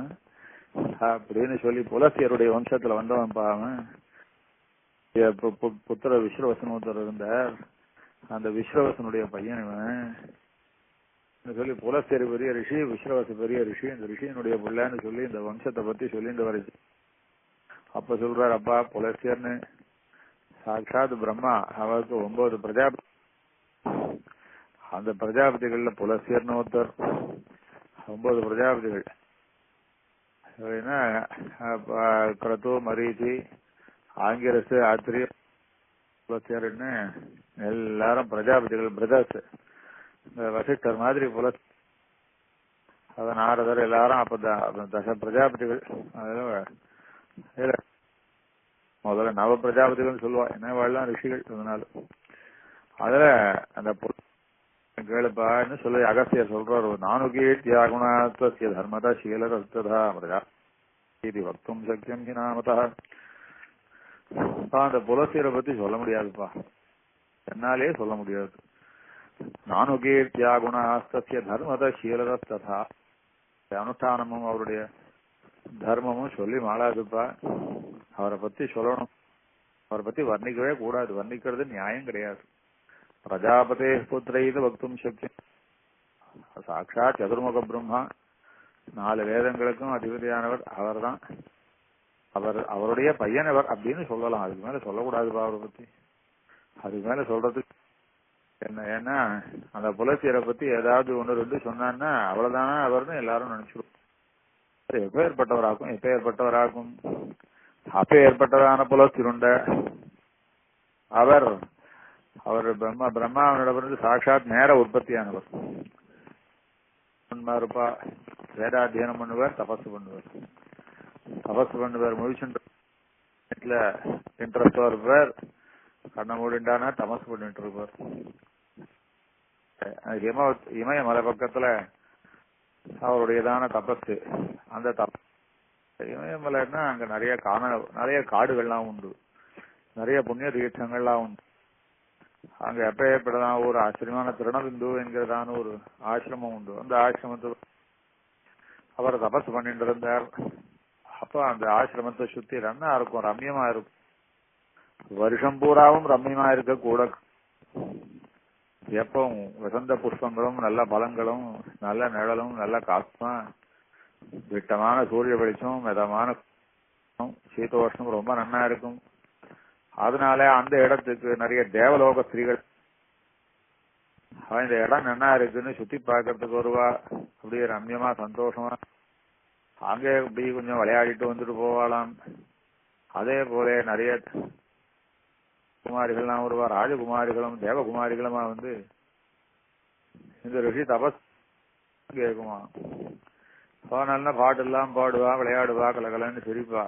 அப்படின்னு சொல்லி புலசியருடைய வம்சத்துல வந்தவன் பாவன். புத்திர விஸ்வவசன் ஒருத்தர் இருந்தார், அந்த விஸ்வவசனுடைய பையன் இவன். சொல்லி புலஸ்தேரி பெரிய ரிஷி, விஸ்ரவச பெரிய ரிஷி, இந்த ரிஷியினுடைய பிள்ளைன்னு சொல்லி இந்த வம்சத்தை பத்தி சொல்லிட்டு வருது. அப்ப சொல்றாரு, அப்பா புலஸ்தேர்னு சாட்சாத் பிரம்மா, அவருக்கு 9 பிரஜாபதி, அந்த பிரஜாபதிகள்ல புலஸ்தேர்னு ஒருத்தர், 9 பிரஜாபதிகள். கிரது, மரீச்சி, ஆங்கிரசு, ஆத்திரிய, புலஸ்தேர்னு எல்லாரும் பிரஜாபதிகள், பிரதர்ஸ். இந்த வசிஷ்டர் மாதிரி அதன் நாரதர் எல்லாரும் அப்ப தச பிரஜாபதிகள். அதுல முதல்ல நவ பிரஜாபதிகள் சொல்லுவா, என்ன வாழலாம் ரிஷிகள். அதனால அதுல அந்த கேளுப்பான்னு சொல்லி அகஸ்தியர் சொல்றாரு, நானுகீர்த்தியா குணாத்வஸ்ய தர்மதா சீலரஸ்ததா பிரஜா இது வக்தும் சக்கியம் ஹினாமதா. அந்த புலஸ்தீரை பத்தி சொல்ல முடியாதுப்பா, என்னாலே சொல்ல முடியாது. நானுகீர்த்தியா குணாஸ்தஸ்ய தர்மதா சீலரஸ்ததா, அனுஷ்டானமும் அவருடைய தர்மமும் சொல்லி மாளாதுப்பா. அவரை பத்தி சொல்லணும், அவரை பத்தி வர்ணிக்கவே கூடாது, வர்ணிக்கிறது நியாயம் கிடையாது. பிரஜாபதே புத்திரைது வக்தும் சக்கியம், சாட்சாத் சதுர்முக பிரம்மா, 4 வேதங்களுக்கும் அதிபதியானவர் அவர்தான். அவருடைய பையனவர் அப்படின்னு சொல்லலாம், அதுக்கு மேல சொல்லக்கூடாதுப்பா அவரை பத்தி. அதுக்கு மேல சொல்றதுக்கு என்ன, ஏன்னா அந்த புலஸ்தீரை பத்தி ஏதாவது 1 2 சொன்னான்னா அவ்வளவுதானா அவர்னு எல்லாரும் நினைச்சிடும். எப்பேற்பட்டவராகும் அப்பேற்பட்டவரான புலஸ்தீருண்ட அவர் பிரம்மாவனிடமிருந்து சாட்சாத் நேர உற்பத்தியானவர். இருப்பா, வேதாத்தியனம் பண்ணுவார், தபசு பண்ணுவார், முழிச்சுட்டு இன்ட்ரெஸ்டா இருப்பார், கண்ணை மூடிண்டானா தமசு பண்ணிட்டு இருப்பார். இமயமலை பக்கத்துல அவருடையதான தபசு. அந்த இமயமலைன்னா அங்க நிறைய காடுகள்லாம் உண்டு, நிறைய புண்ணிய தீர்த்தங்கள்லாம் உண்டு. அங்க எப்பேற்பட்டதான ஒரு ஆச்சரியமான திருணபிந்து என்கிறதான ஒரு ஆசிரமம் உண்டு. அந்த ஆசிரமத்தில் அவர் தபசு பண்ணிட்டு இருந்தார். அப்ப அந்த ஆசிரமத்தை சுத்தி நன்னா இருக்கும், ரம்யமா இருக்கும். வருஷம் பூராவும் ரம்யமா இருக்க கூட, எப்பவும் வசந்த புஷ்பங்களும் நல்ல பழங்களும் நல்ல நிழலும் நல்ல காத்துமா, திட்டமான சூரிய வெளிச்சம், மிதமான சீதோஷ்ணம் ரொம்ப நன்னா இருக்கும். அதனால அந்த இடத்துக்கு நிறைய தேவலோக ஸ்திரீகள் இந்த இடம் நன்னா இருக்குன்னு சுத்தி பார்க்கறதுக்கு வருவா. அப்படியே ரம்யமா சந்தோஷமா அங்கே இப்படி கொஞ்சம் விளையாடிட்டு வந்துட்டு போவாளாம். அதே போல நிறைய குமாரிகள்லாம் வருவா, ராஜகுமாரிகளும் தேவகுமாரிகளுமா வந்து இந்த ரிஷி தபஸ் கேட்குமா. நல்ல பாட்டெல்லாம் பாடுவா, விளையாடுவா, கலகலன்னு சிரிப்பா.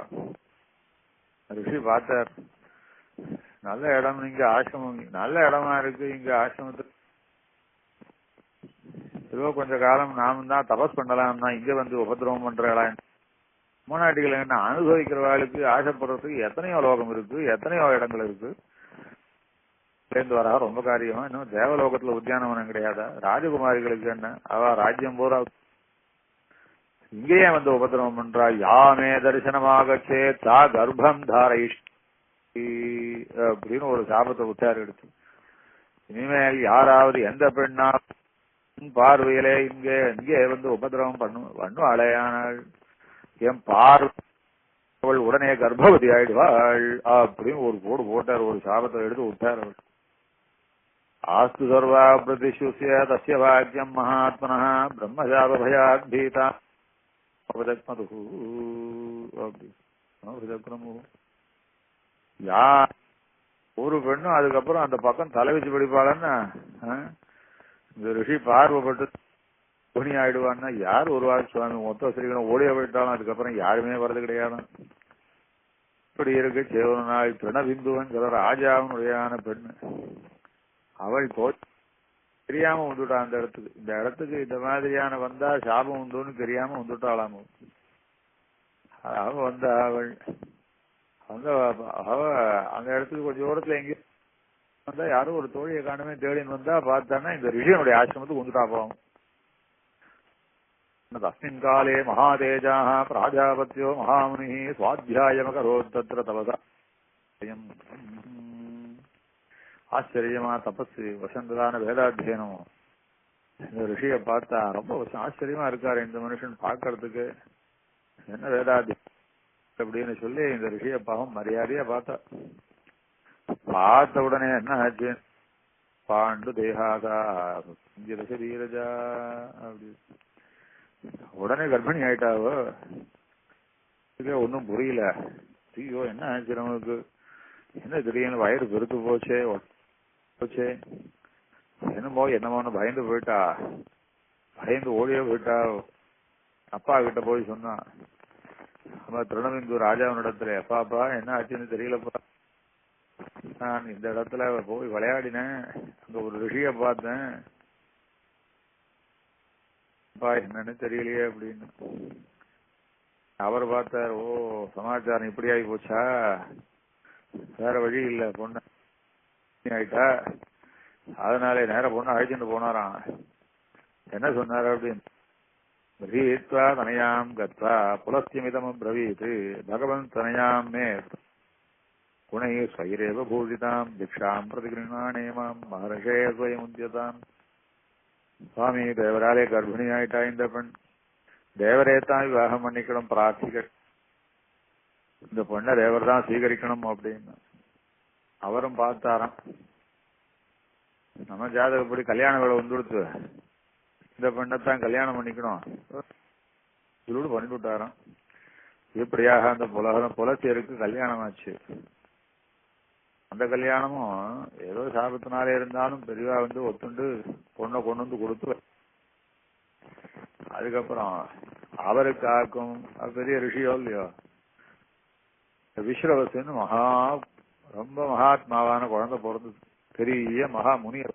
ரிஷி பார்த்தார், நல்ல இடம், இங்க ஆசிரமம் நல்ல இடமா இருக்கு, இங்க ஆசிரமத்துக்கு ஏதோ கொஞ்ச காலம் நாமும் தான் தபஸ் பண்ணலாம்னா இங்க வந்து உபதிரவம் பண்றா. முன்னாடிகள் என்ன அனுபவிக்கிறவாளுக்கு ஆசைப்படுறதுக்கு எத்தனையோ லோகம் இருக்கு, எத்தனையோ இடங்கள் இருக்கு. சேர்ந்து வரா ரொம்ப காரியமா. இன்னும் தேவலோகத்துல உத்தியானவனம் கிடையாதா? ராஜகுமாரிகளுக்கு என்ன, அவ ராஜ்யம் போறா, இங்கேயே வந்து உபதிரவம் பண்றா. யாமே தரிசனமாக சேத்தா கர்ப்பம் தாரைஷ் அப்படின்னு ஒரு சாபத்தை உச்சாரம் எடுத்து, இனிமேல் யாராவது எந்த பெண்ணா பார்வையிலே இங்கே வந்து உபதிரவம் பண்ணுவாளையானால் என் பார்வள் உடனே கர்ப்பவதி ஆயிடுவாள் அப்படின்னு ஒரு போட்டார், ஒரு சாபத்தை எடுத்து விட்டார் அவர். ஆஸ்து சர்வா பிரதிஷுசிய தஸ்ய பாக்கியம் மகாத்மனா பிரம்மசாப பயாத் பீதா அவதக்மது யார் ஒரு பெண்ணும் அதுக்கப்புறம் அந்த பக்கம் தலை வச்சு படிப்பாளன்னா இந்த ரிஷி பார்வைப்பட்டு துணி ஆயிடுவான்னா யார் வருவார் சுவாமி? மொத்த ஸ்ரீகளும் ஓடிய போயிட்டாலும் அதுக்கப்புறம் யாருமே வர்றது கிடையாது. இப்படி இருக்கு சேவனாய் பிரணபிந்துவன் ராஜாவுடையான பெண்ணு. அவள் தெரியாம வந்துட்டான் அந்த இடத்துக்கு. இந்த இடத்துக்கு இந்த மாதிரியான வந்தா சாபம் உண்டுன்னு தெரியாம வந்துட்டாளாமோ. அவ வந்த அவள் அந்த இடத்துக்கு கொஞ்சம் தூரத்துல எங்கேயும் வந்தா யாரும் ஒரு தோழியை காணுமே தேடின்னு வந்தா பார்த்தான்னா இந்த ரிஷியனுடைய ஆசிரமத்துக்கு வந்துட்டா போவோம். தஸ்மின் காலே மகாதேஜாஹ பிராஜாபத்யோ மகாமுனி சுவாத்தியாயமகரோத் தத்ர தவசா. ஆச்சரியமா தபஸ், வசந்ததான வேதாத்தியனம். இந்த ரிஷியை பார்த்தா ரொம்ப ஆச்சரியமா இருக்காரு இந்த மனுஷன் பார்க்கறதுக்கு, என்ன வேதாதி அப்படின்னு சொல்லி இந்த ரிஷியை பாவம் மரியாதையா பார்த்தா. பார்த்த உடனே என்ன ஆச்சு, பாண்டு தேகாதா சரீரஜா அப்படி உடனே கர்ப்பிணி ஆயிட்டாவோ. ஒன்னும் புரியல. ஐயோ என்ன ஆச்சு நமக்கு, என்ன திடீர்னு வயிறு பெருத்து போச்சே போச்சே என்னமோன்னு பயந்து போயிட்டா, பயந்து ஓடியே போயிட்டா. அப்பா கிட்ட போய் சொன்னான், நம்ம திருநவிந்து ராஜாவினிடத்துல, அப்பாப்பா என்ன ஆச்சுன்னு தெரியலப்பா, நான் இந்த இடத்துல போய் விளையாடினேன், அங்க ஒரு ரிஷிய பார்த்தேன், அப்பா என்னன்னு தெரியலையே அப்படின்னு. அவர் பார்த்தார், ஓ சமாச்சாரம் இப்படி ஆகி போச்சா, வேற வழி இல்ல, பொண்ணு ஆயிட்டா, அதனாலே நேர பொண்ணு அழைச்சிட்டு போனாராம். என்ன சொன்னார் அப்படின்னு, ரீத்வா தனயாம் கத்வா புலஸ்தியமிதம் பிரவீத் பகவன் தனயாம் மே குணை ஸ்வைரேவ பூஷிதாம் திக்ஷாம் பிரதிகிருணானேமாம் மகர்ஷே ஸ்வயமுத்தியதாம். சுவாமி தேவராலே கர்ப்பிணி ஆயிட்டா இந்த பெண், தேவரே தான் விவாகம் பண்ணிக்கணும், பிரார்த்திக்க இந்த பொண்ணை தேவர் தான் சீகரிக்கணும் அப்படின்னு. அவரும் பார்த்தாராம், நம்ம ஜாதகப்படி கல்யாண வேலை வந்துடுத்து, இந்த பெண்ணைத்தான் கல்யாணம் பண்ணிக்கணும் இவரோடு பண்ணிட்டு விட்டாராம். இப்படியாக அந்த புலத்தியருக்கு கல்யாணம் ஆச்சு. அந்த கல்யாணமும் ஏதோ சாபத்தினாலே இருந்தாலும் பெரியவா ஒத்துண்டு பொண்ணை கொண்டு வந்து கொடுத்து, அதுக்கப்புறம் அவருக்கு ஆக்கும் பெரிய ரிஷியோ இல்லையோ விஸ்ரவசுன்னு ரொம்ப மகாத்மாவான குழந்தை பிறந்தது, பெரிய மகா முனியர்.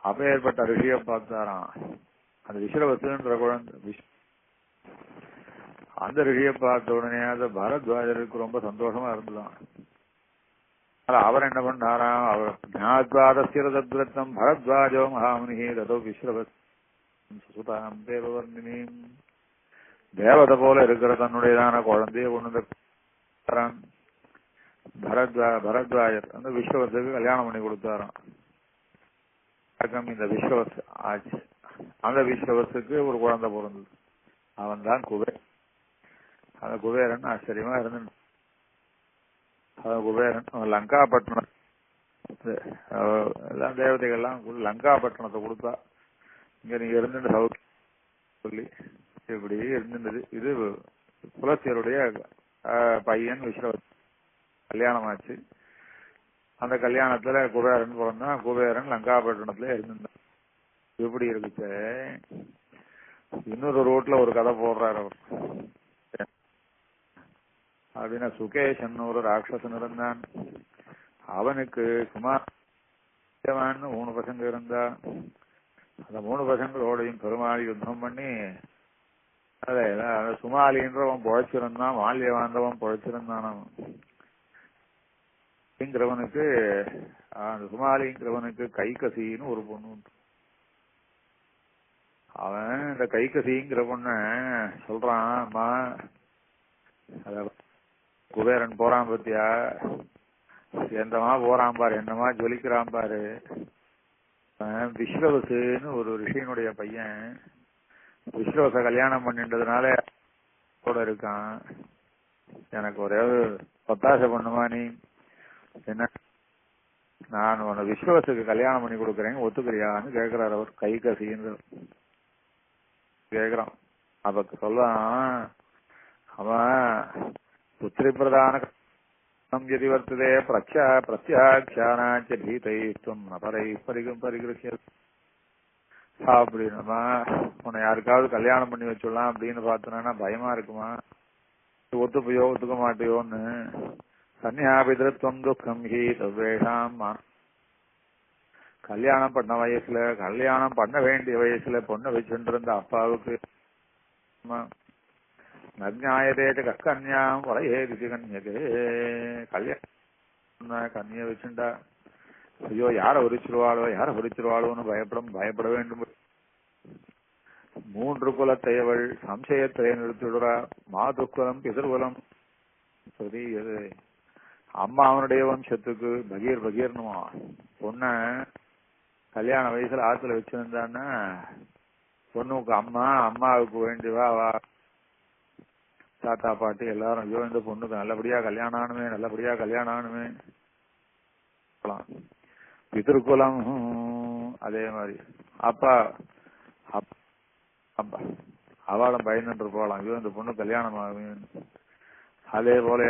அப்பேற்பட்ட ரிஷியை பார்த்தாராம் அந்த விஸ்ரவசுன்ற குழந்தை. அந்த ரிஷியை பார்த்த உடனே அந்த பரத்வாஜருக்கு ரொம்ப சந்தோஷமா இருந்ததான். அவர் என்ன பண்ணாராம், அவர் ஞாத்வாதம் பரத்வாஜோ மகாமுனி ததோ விஸ்ரவஸ் சுதாம் தேவவர்ணினி, தேவதை போல இருக்கிற தன்னுடையதான குழந்தைய கொண்டு பரத்வாஜர் அந்த விஸ்வவத்துக்கு கல்யாணம் பண்ணி கொடுத்தாராம். இந்த விஸ்வவஸ் ஆச்சு. அந்த விஸ்வவத்துக்கு ஒரு குழந்தை பிறந்தது, அவன் தான் குபேரன். அந்த குபேரன் ஆச்சரியமா இருந்து, குபேரன் லங்காபட்டினம் எல்லாம் தேவதைகள்லாம் லங்காபட்டினத்தை கொடுத்தா, இங்க நீங்க இருந்து சௌக்கியம் சொல்லி இப்படி இருந்தது. இது புலத்தியருடைய பையன் விஸ்வவத் கல்யாணம் ஆச்சு. அந்த கல்யாணத்துல குபேரன் பிறந்தான். குபேரன் லங்காபட்டினத்துல இருந்திருந்தான். எப்படி இருக்குச்சு. இன்னொரு ரோட்ல ஒரு கதை போடுறாரு அவர். அப்படின்னா சுகேஷன் ஒரு ராட்சசன் இருந்தான். அவனுக்கு சுமார் 3 பசங்க இருந்தா. அந்த 3 பசங்களோடையும் பெருமாள் யுத்தம் பண்ணி சுமாலின்றவன் பொழைச்சிருந்தான், மால்யவாந்தவன் பொழைச்சிருந்தான். அவனுக்கு அந்த சுமாலிங்கிறவனுக்கு கைகசின்னு ஒரு பொண்ணு உண்டு. அவன் இந்த கைகசிங்கிற பொண்ண சொல்றான், அம்மா குபேரன் போறான் பத்தியா, எந்தமா போறான் பாரு, என்னமா ஜொலிக்கிறான் பாரு. விஸ்வவசுன்னு ஒரு ரிஷியனுடைய பையன், விஸ்வவச கல்யாணம் பண்ணின்றதுனால கூட இருக்கான். எனக்கு ஒரே ஒத்தாசை பண்ணுமா நீ, என்ன நான் உன்னை விஸ்வவசுக்கு கல்யாணம் பண்ணி கொடுக்குறேன் ஒத்துக்கிறியான்னு கேட்கிறார் அவர். கைகசின்னு கேக்குறான். அப்ப சொல்றான், அவன் புத்திரி பிரதான எதி வர்த்ததே பிரத்யாட்சியானாச்ச பீதைத்துவம் நபரை பரிகிருஷ்ய அப்படின்னா, உன்னை யாருக்காவது கல்யாணம் பண்ணி வச்சுடலாம் அப்படின்னு பார்த்தோன்னா பயமா இருக்குமா, ஒத்துப்பையோ ஒத்துக்க மாட்டேயோன்னு. கன்யாபிதிருத்தம் துக்கம் ஹி தவ்வேஷாம், கல்யாணம் பண்ண வேண்டிய வயசுல பொண்ணை வச்சுட்டு இருந்த அப்பாவுக்கு நஜ்ஞாயதேச்ச கன்யாம் வரையேதி கன்யகே, கல்யாணம் கன்னிய வச்சுண்டா ஐயோ யார உரிச்சிருவாளோன்னு பயப்பட வேண்டும். 3 குலத்தையவள் சம்சயத்தை நிறுத்திடுறா. மாதுக்குலம் பிதர்குலம் எது அம்மா அவனுடைய வம்சத்துக்கு பகீர்னுமா பொண்ண கல்யாண வயசுல ஆத்துல வச்சிருந்தான்னா பொண்ணுக்கு அம்மாவுக்கு வேண்டிவா வா தாத்தா பாட்டி எல்லாரும் ஐயோ இந்த பொண்ணுக்கு நல்லபடியா கல்யாணம் ஆகணுமே பிதிருக்குலம் அதே மாதிரி அப்பா அவளும் பயந்துட்டு போகலாம் ஐயோ இந்த பொண்ணு கல்யாணம் ஆகும். அதே போல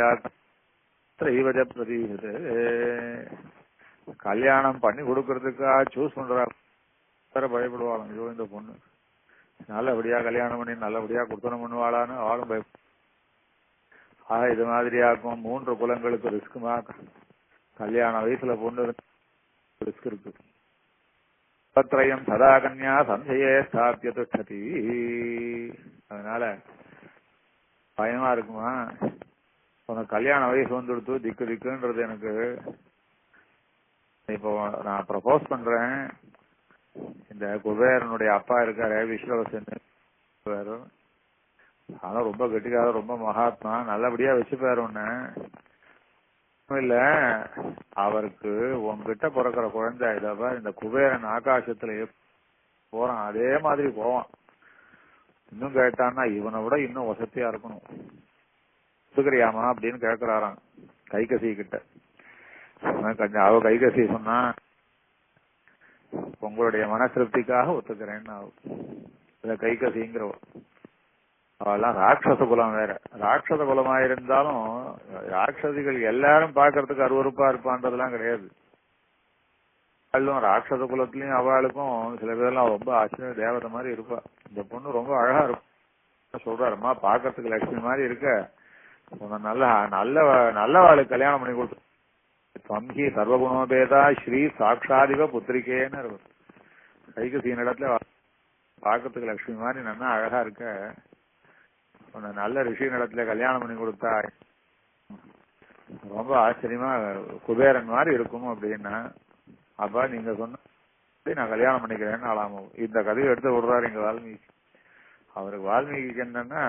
பிரதீபது கல்யாணம் பண்ணி கொடுக்கறதுக்காக சூஸ் பண்ற பயப்படுவாளாம் ஐயோ இந்த பொண்ணு நல்லபடியா கல்யாணம் பண்ணி நல்லபடியா குடுத்தனம் பண்ணுவாளான்னு அவளும் பயப்படும். இது மாதிரியாக்கும் 3 குலங்களுக்கு ரிஸ்குமா கல்யாண வயசுல பொண்ணு ரிஸ்க் இருக்கு. பத்ரயம் சதா கன்யா சஞ்சயே ஸ்தாபிய துஷ்டதி. அதனால பயமா இருக்குமா உனக்கு கல்யாண வயசு வந்துடுத்து திக்குன்றது எனக்கு. இப்போ நான் ப்ரப்போஸ் பண்றேன். இந்த குபேரனுடைய அப்பா இருக்காரு விஸ்வவசன், ஆனா ரொம்ப கெட்டிக்கார ரொம்ப மகாத்மா நல்லபடியா வச்சுப்பாரு ஒண்ணு இல்ல. அவருக்கு உங்ககிட்ட பிறக்கிற குழந்தை இதப்ப இந்த குபேரன் ஆகாசத்துல போறான் அதே மாதிரி போவான். இன்னும் கேட்டான்னா இவனை விட இன்னும் வசதியா இருக்கணும் ஒத்துக்கிறியாமா அப்படின்னு கேட்கிறாராம் கைகசி கிட்ட. அவ கைகசி சொன்னா உங்களுடைய மன திருப்திக்காக ஒத்துக்கிறேன்னு கைகசிங்கிறவ. அவெல்லாம் ராட்சச குலம் வேற. ராட்சச குலமா இருந்தாலும் ராட்சசிகள் எல்லாரும் பாக்குறதுக்கு அருவருப்பா இருப்பான்றதுலாம் கிடையாது. ராட்சச குலத்திலயும் அவளுக்கும் சில பேர்லாம் ரொம்ப ஆச்சரிய தேவதை மாதிரி இருப்பா. இந்த பொண்ணு ரொம்ப அழகா இருக்கும் சொல்றாருமா பாக்குறதுக்கு லட்சுமி மாதிரி இருக்க நல்லவாளுக்கு கல்யாணம் பண்ணி கொடுத்து ஸ்வம்ஹி சர்வகுணோபேதா ஸ்ரீ சாட்சாதிக புத்திரிக்கேன்னு இருக்கும். கைகசியின் இடத்துல பாக்கிறதுக்கு லட்சுமி மாதிரி நல்லா அழகா இருக்க நல்ல ரிஷி இடத்துல கல்யாணம் பண்ணி கொடுத்தா ரொம்ப ஆச்சரியமா குபேரன் மாதிரி இருக்கும் அப்படின்னா அப்ப நீங்க சொன்ன நான் கல்யாணம் பண்ணிக்கிறேன்னு ஆளாமோ. இந்த கதையை எடுத்து விடுறாரு இங்க வால்மீகி. அவருக்கு வால்மீகிக்கு என்னன்னா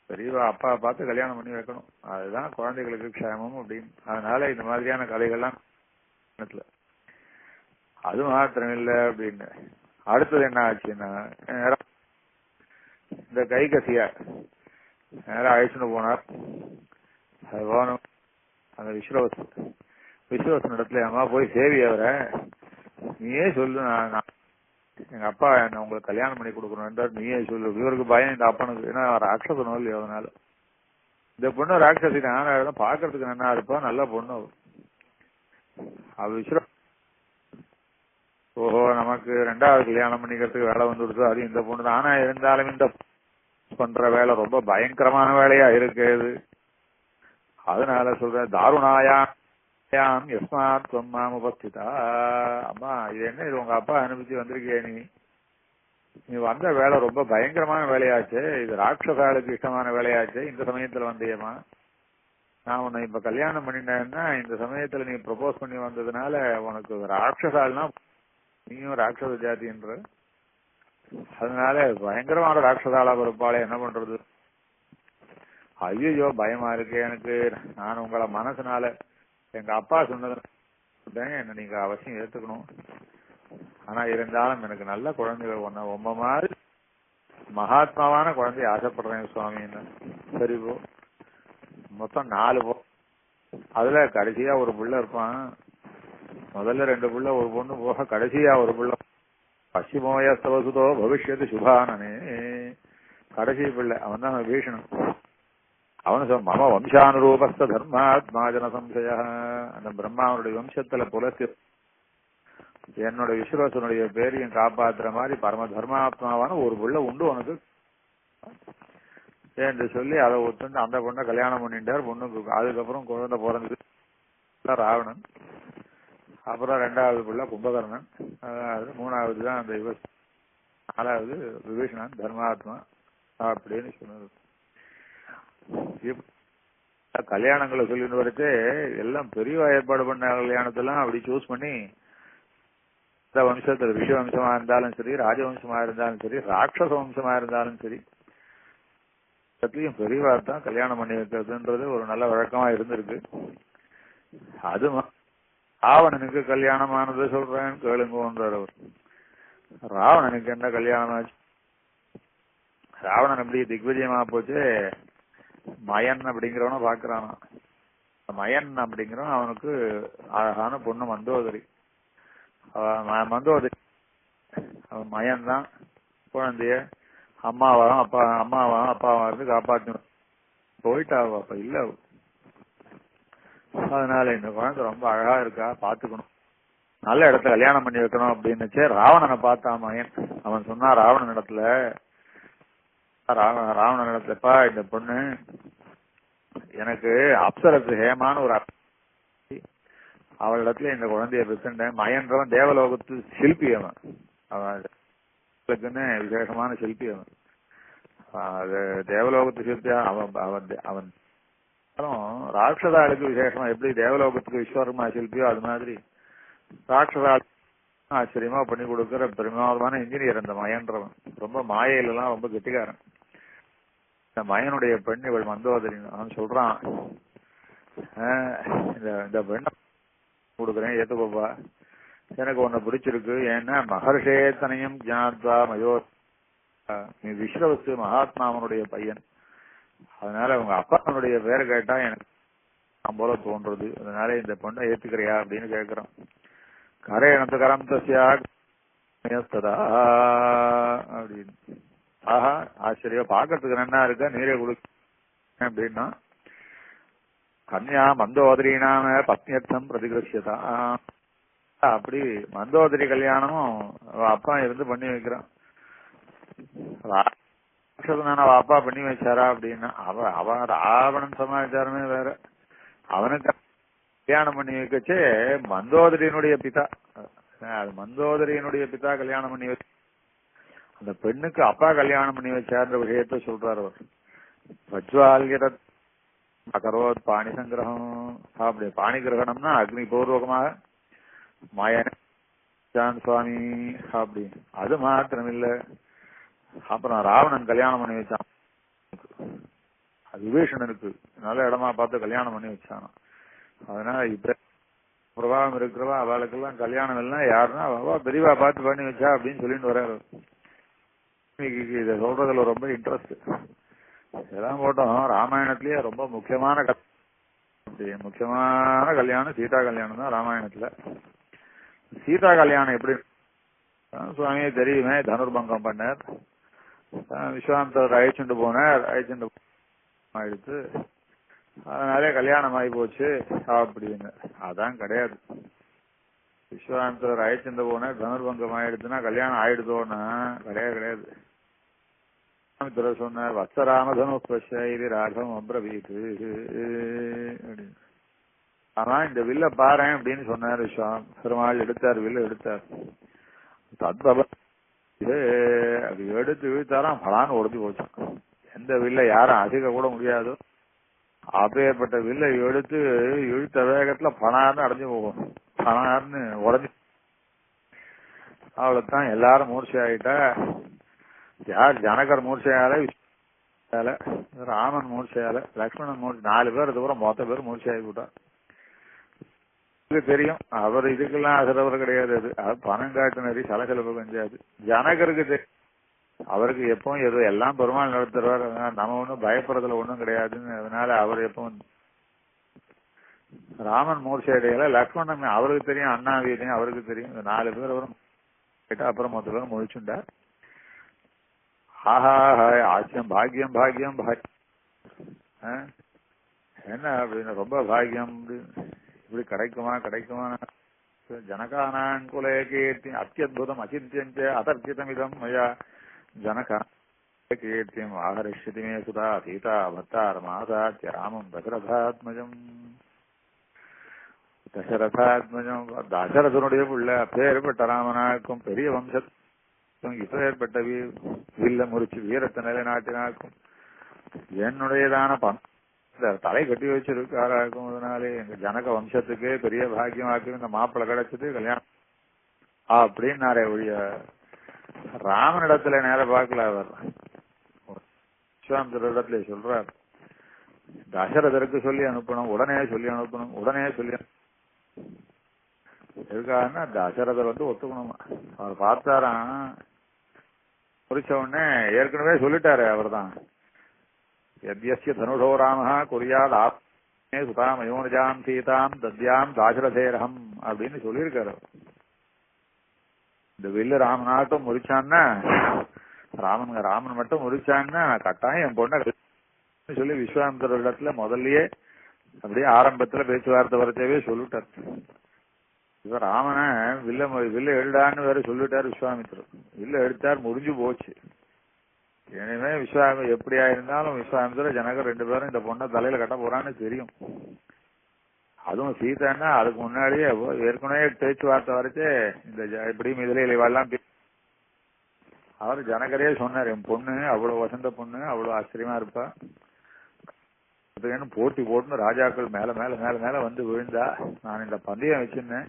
பெரியவா அப்பா பார்த்து கல்யாணம் பண்ணி வைக்கணும், அதுதான் குழந்தைகளுக்கு க்ஷேமம் அப்படின்னு. அதனால இந்த மாதிரியான கதைகள்லாம் அது மாத்திரம் இல்லை அப்படின்னு. அடுத்தது என்ன ஆச்சுன்னா இந்த கைகசியா நேரம் அழைச்சுன்னு போனார். அந்த விஸ்வவசன் இடத்துல அம்மா போய் சேவி அவரை நீயே சொல்லு எங்க அப்பா என்ன உங்களுக்கு கல்யாணம் பண்ணி கொடுக்கணும் நீயே சொல்லு. இவருக்கு பயம் இந்த அப்பனுக்கு, ஏன்னா ராட்சசனும் இல்லையோ. அதனால இந்த பொண்ணு ராட்சசி தான் பாக்குறதுக்கு நல்லா இருப்பா நல்ல பொண்ணு. அவ ஓஹோ நமக்கு 2வது கல்யாணம் பண்ணிக்கிறதுக்கு வேலை வந்துடுது அது இந்த பொண்ணு தான். ஆனா இருந்தாலும் இந்த பண்ற வேலை ரொம்ப பயங்கரமான வேலையா இருக்குது. அதனால சொல்ற தாருணாயாம் எஸ்மாத் தொம்மாம் உபஸ்திதா. அம்மா இது என்ன இது உங்க அப்பா அனுப்பிச்சு வந்திருக்கிய நீ வந்த வேலை ரொம்ப பயங்கரமான வேலையாச்சு. இது ராட்சசாளுக்கு இஷ்டமான வேலையாச்சு. இந்த சமயத்துல வந்தியம்மா நான் உன்னை இப்ப கல்யாணம் பண்ணினேன்னா இந்த சமயத்துல நீ ப்ரப்போஸ் பண்ணி வந்ததுனால உனக்கு ராட்சசால்னா நீயும் ராட்சச ஜாதின்ற. அதனால பயங்கரமான ராட்சசாலா இருப்பாளே என்ன பண்றது. ஐயோ பயமா இருக்கு எனக்கு. நான் உங்களை மனசுனால எங்க அப்பா சொன்னது என்ன நீங்க அவசியம் ஏத்துக்கணும். ஆனா இருந்தாலும் எனக்கு நல்ல குழந்தைகள் ஒண்ணு ரொம்ப மாதிரி மகாத்மாவான குழந்தைய ஆசைப்படுறேன் சுவாமின்னு. சரி போ மொத்தம் 4 போ. அதுல கடைசியா ஒரு புள்ள இருப்பான். முதல்ல 2 புள்ள ஒரு பொண்ணு போக கடைசியா ஒரு புள்ள பசிமோயஸ்தவசுதோ பவிஷ்யத்து சுபானனே கடைசி பிள்ளை. அவன் தான் பீஷணன். அவனு மம வம்சானுரூபஸ்த தர்மாத்மாஜன சம்சய. அந்த பிரம்மாவனுடைய வம்சத்துல புலசி என்னோட விஸ்வசனுடைய பேரையும் காப்பாத்துற மாதிரி பரம தர்மாத்மாவான ஒரு புள்ள உண்டு உனக்கு என்று சொல்லி அதை ஒத்துண்டு அந்த பொண்ணை கல்யாணம் பண்ணிட்டார். பொண்ணுக்கு அதுக்கப்புறம் குழந்தை பிறந்தது ராவணன். அப்புறம் 2வது பிள்ளை கும்பகர்ணன். 3வது தான் அந்த 4வது விபீஷணன் தர்மாத்மா அப்படின்னு சொன்னது. கல்யாணங்களை சொல்லிட்டு வரைச்சே எல்லாம் பெரியவா ஏற்பாடு பண்ண கல்யாணத்தெல்லாம் அப்படி சூஸ் பண்ணி வம்சத்துல ரிஷி வம்சமா இருந்தாலும் சரி, ராஜவம்சமா இருந்தாலும் சரி, ராட்சச வம்சமா இருந்தாலும் சரி, பெரியவா தான் கல்யாணம் பண்ணி வைக்கிறதுன்றது ஒரு நல்ல வழக்கமா இருந்திருக்கு. அது ராவணனுக்கு கல்யாணமானது சொல்றேன் கேளுங்கன்றார் அவர். ராவணனுக்கு என்ன கல்யாணம் ஆச்சு? ராவணன் எப்படி திக்விஜயமா போச்சு, மயன் அப்படிங்கிறவன பாக்குறானா. மயன் அப்படிங்கிறவன் அவனுக்கு அழகான பொண்ணு மந்தோதரி. மந்தோதரி அவன் மயன் தான் குழந்தைய அம்மாவாவும் அப்பாவா இருந்து காப்பாற்றணும் போயிட்டாவா. அப்ப இல்ல, அதனால இந்த குழந்தை ரொம்ப அழகா இருக்கா, பாத்துக்கணும், நல்ல இடத்துல கல்யாணம் பண்ணி வைக்கணும் அப்படின்னு ராவணனை பார்த்தான் மயன். அவன் சொன்னா ராவணன் இடத்துலப்பா இந்த பொண்ணு எனக்கு அப்சரசு ஹேமான ஒரு அவளிடத்துல இந்த குழந்தைய பெற்றேன். மயன்றவன் தேவலோகத்து சிற்பி, அவனுக்குன்னு விசேஷமான சிற்பி அவன். அது தேவலோகத்து சிற்பியா அவன் ராட்சதாளுக்கு விசேஷமா எப்படி தேவலோகத்துக்கு விஸ்வகர்மா சிற்பியோ அது மாதிரி ராட்சதா ஆச்சரியமா பண்ணி கொடுக்கிற பிரமாதமான இன்ஜினியர் அந்த மயன்றவன். ரொம்ப மாயையில எல்லாம் ரொம்ப கெட்டிக்காரன். இந்த மயனுடைய பெண் இவள் மந்தோதரி. அவன் சொல்றான், இந்த பெண்ணை கொடுக்குறேன் ஏத்துக்கோப்பா, எனக்கு ஒன்னு பிடிச்சிருக்கு. ஏன்னா மகர்ஷேத்தனையும் ஜாத்வா மயோ, நீ விஸ்வவஸ்து மகாத்மாவனுடைய பையன், அதனால உங்க அப்பாவனுடைய பேரை கேட்டா எனக்கு போல தோன்றது, அதனால இந்த பொண்ணை ஏத்துக்கிறியா அப்படின்னு கேட்கிறான். கரேணத்து கரம் தஸ்யா அப்படின்னு. ஆஹா ஆச்சரியம், பாக்கிறதுக்கு நன்னா இருக்க, நீரே கொடுக்க அப்படின்னா கன்யா மந்தோதரினாம பத்னியர்த்தம் பிரதிகிருஷ்யதா. அப்படி மந்தோதரி கல்யாணமும் அப்பா இருந்து பண்ணி வைக்கிறான். அவ அப்பா பண்ணி வச்சாரா அப்படின்னா அவன் ராவணன் சமாச்சாரமே வேற. அவனுக்கு கல்யாணம் பண்ணி வைக்கச்சே மந்தோதரியினுடைய பிதா, அது மந்தோதரியினுடைய பிதா கல்யாணம் பண்ணி வச்சு அந்த பெண்ணுக்கு அப்பா கல்யாணம் பண்ணி வச்சார்ன்ற விஷயத்த சொல்றார் அவர். வஜ்வால்கிற அகரோத் பாணி சங்கிரகம், அப்படி பாணி கிரகணம்னா அக்னி பூர்வகமாக மயன் சுவாமி அப்படி. அது மாத்திரம் இல்ல, அப்புறம் ராவணன் கல்யாணம் பண்ணி வச்சான் விபீஷணனுக்கு, நல்ல இடமா பார்த்து கல்யாணம் பண்ணி வச்சான். அதனால இப்ப பிரபாவம் இருக்கிறவா அவளுக்கெல்லாம் கல்யாணம் எல்லாம் யாருன்னா அவ பெரியவா பார்த்து பண்ணி வச்சா அப்படின்னு சொல்லிட்டு வர்றாரு. இதை சொல்றதுல ரொம்ப இன்ட்ரெஸ்ட். இதெல்லாம் போட்டோம் ராமாயணத்திலேயே ரொம்ப முக்கியமான கல்யாணம் சீதா கல்யாணம் தான் ராமாயணத்துல. சீதா கல்யாணம் எப்படி சுவாமியே தெரியுமே, தனுர்பங்கம் பண்ணார், விஸ்வாமித்திரர் அழைச்சுட்டு போனார், ஆயிடுச்சு, அதனாலே கல்யாணம் ஆகி போச்சு அப்படின்னு. அதான் கிடையாது. விஸ்வாமித்திரர் அழைச்சுட்டு போனார், தனுர்பங்கம் ஆயிடுச்சுன்னா கல்யாணம் ஆயிடுதோன்னா கிடையாது. விஸ்வாமித்திரர் சொன்னார், வத்சராமதனு பஷைரி ராகம் அப்ரவீத்து அப்படின்னு. ஆனா இந்த வில்ல பாரு அப்படின்னு சொன்னார் விஸ்வாம். பெருமாள் எடுத்தார், வில்ல எடுத்தார். அது எடுத்து இழுத்தாராம், பலான்னு உடஞ்சி போச்சான். எந்த வில்ல யாரும் அதிக கூட முடியாது, அப்பேற்பட்ட வில்ல எடுத்து இழுத்த வேகத்துல பணார்னு அடைஞ்சு போகும், பணார்னு உடஞ்சி. அவ்வளவுதான், எல்லாரும் மூர்ச்சை ஆயிட்டா. யார்? ஜனகர் மூர்ச்சையால, ராமன் மூர்ச்சையால, லக்ஷ்மணன் மூர்ச்சை, 4 பேர் தூரம் மொத்த பேர் மூர்ச்சை ஆகி விட்டா. தெரியும் அவர் இதுக்கெல்லாம் அசரவர் கிடையாது. அது பணம் காட்டுனரி சலசலப்பு கொஞ்சாது. ஜனகருக்கு தெரியும், அவருக்கு எப்பவும் ஏதோ எல்லாம் பெருமாள் நடத்துறாரு, நம்ம ஒண்ணும் பயப்படுறதுல ஒண்ணும் கிடையாதுன்னு. அதனால அவர் எப்பவும் ராமன் மூர்ச்சை அடையல, லக்ஷ்மணன் அவருக்கு தெரியும், அண்ணா வீரையும் அவருக்கு தெரியும். 4 பேர் வரும் கேட்டா அப்புறம் மொத்த பேரும் முடிச்சுண்டா. ஆஹா ஆச்சரியம், பாக்கியம் பாக்கியம் பாக்கியம், என்ன அப்படின்னு ரொம்ப பாக்கியம், இப்படி கிடைக்குமா. ஜனகானான் குலே கீர்த்தி அத்தியுதம் அச்சிந்தியஞ்ச அதர்ச்சிதமிதம் மயா ஜனகா கீர்த்தியம் ஆகரிஷ்யதி மே சுதா சீதா பக்தார் மாதாத்ய ராமம் தசரதாத்மஜம். தசரதனுடைய புள்ள அப்பேற்பட்ட ராமனாக்கும் பெரிய வம்சத்துக்கும் இப்பேற்பட்ட வில்ல முறிச்சு வீரத்தை நிலைநாட்டினாக்கும் என்னுடையதான தலை கட்டி வச்சிருக்காராக்கும். அதனாலே எங்க ஜனக வம்சத்துக்கே பெரிய பாக்கியமாக்கு இந்த மாப்பிள்ளை கிடைச்சது, கல்யாணம் அப்படின்னாரே ஒழிய ராமனிடத்துல நேர பார்க்கல. அவர் விஸ்வாமித்திர சொல்றார், தசரதருக்கு சொல்லி அனுப்பணும், உடனே சொல்லி எதுக்காகன்னா தசரதர் ஒத்துக்கணுமா. அவர் பார்த்தாராம், குறிச்ச உடனே ஏற்கனவே சொல்லிட்டாரு அவர் தான், எத்யஸ்ய தனுஷோ ராமஹா குறியாத் ஆப்னே சுதாம் அயோனிஜாம் சீதாம் தத்யாம் தாசரதேரகம் அப்படின்னு சொல்லியிருக்காரு. இந்த வில்லு ராமநாட்டம் முறிச்சான்னா, ராமன் மட்டும் முறிச்சான்னா கட்டாயம் என் பொண்ணை சொல்லி விஸ்வாமித்திர இடத்துல முதல்லயே அப்படியே ஆரம்பத்துல பேச்சுவார்த்தை வரச்சவே சொல்லிட்டார். இப்ப ராமனை வில்ல எழுடான்னு வேற சொல்லிட்டாரு விஸ்வாமித்திரர். வில்ல எடுத்தார், முடிஞ்சு போச்சு. இனிமே எப்படியா இருந்தாலும் விஸ்வாமித்திர ஜனகர் 2 பேரும் இந்த பொண்ணை தலையில கட்ட போறான்னு தெரியும். அதுவும் சீதான்னா அதுக்கு முன்னாடியே ஏற்கனவே பேச்சுவார்த்தை வரைச்சே இந்த எப்படியும் இதுல இவாள்லாம் அவர் ஜனகரே சொன்னார், என் பொண்ணு அவ்வளவு வசந்த பொண்ணு, அவ்வளவு ஆச்சரியமா இருப்பா, போட்டி போட்டுன்னு ராஜாக்கள் மேல மேல மேல மேல வந்து விழுந்தா. நான் இந்த பந்தயம் வச்சிருந்தேன்,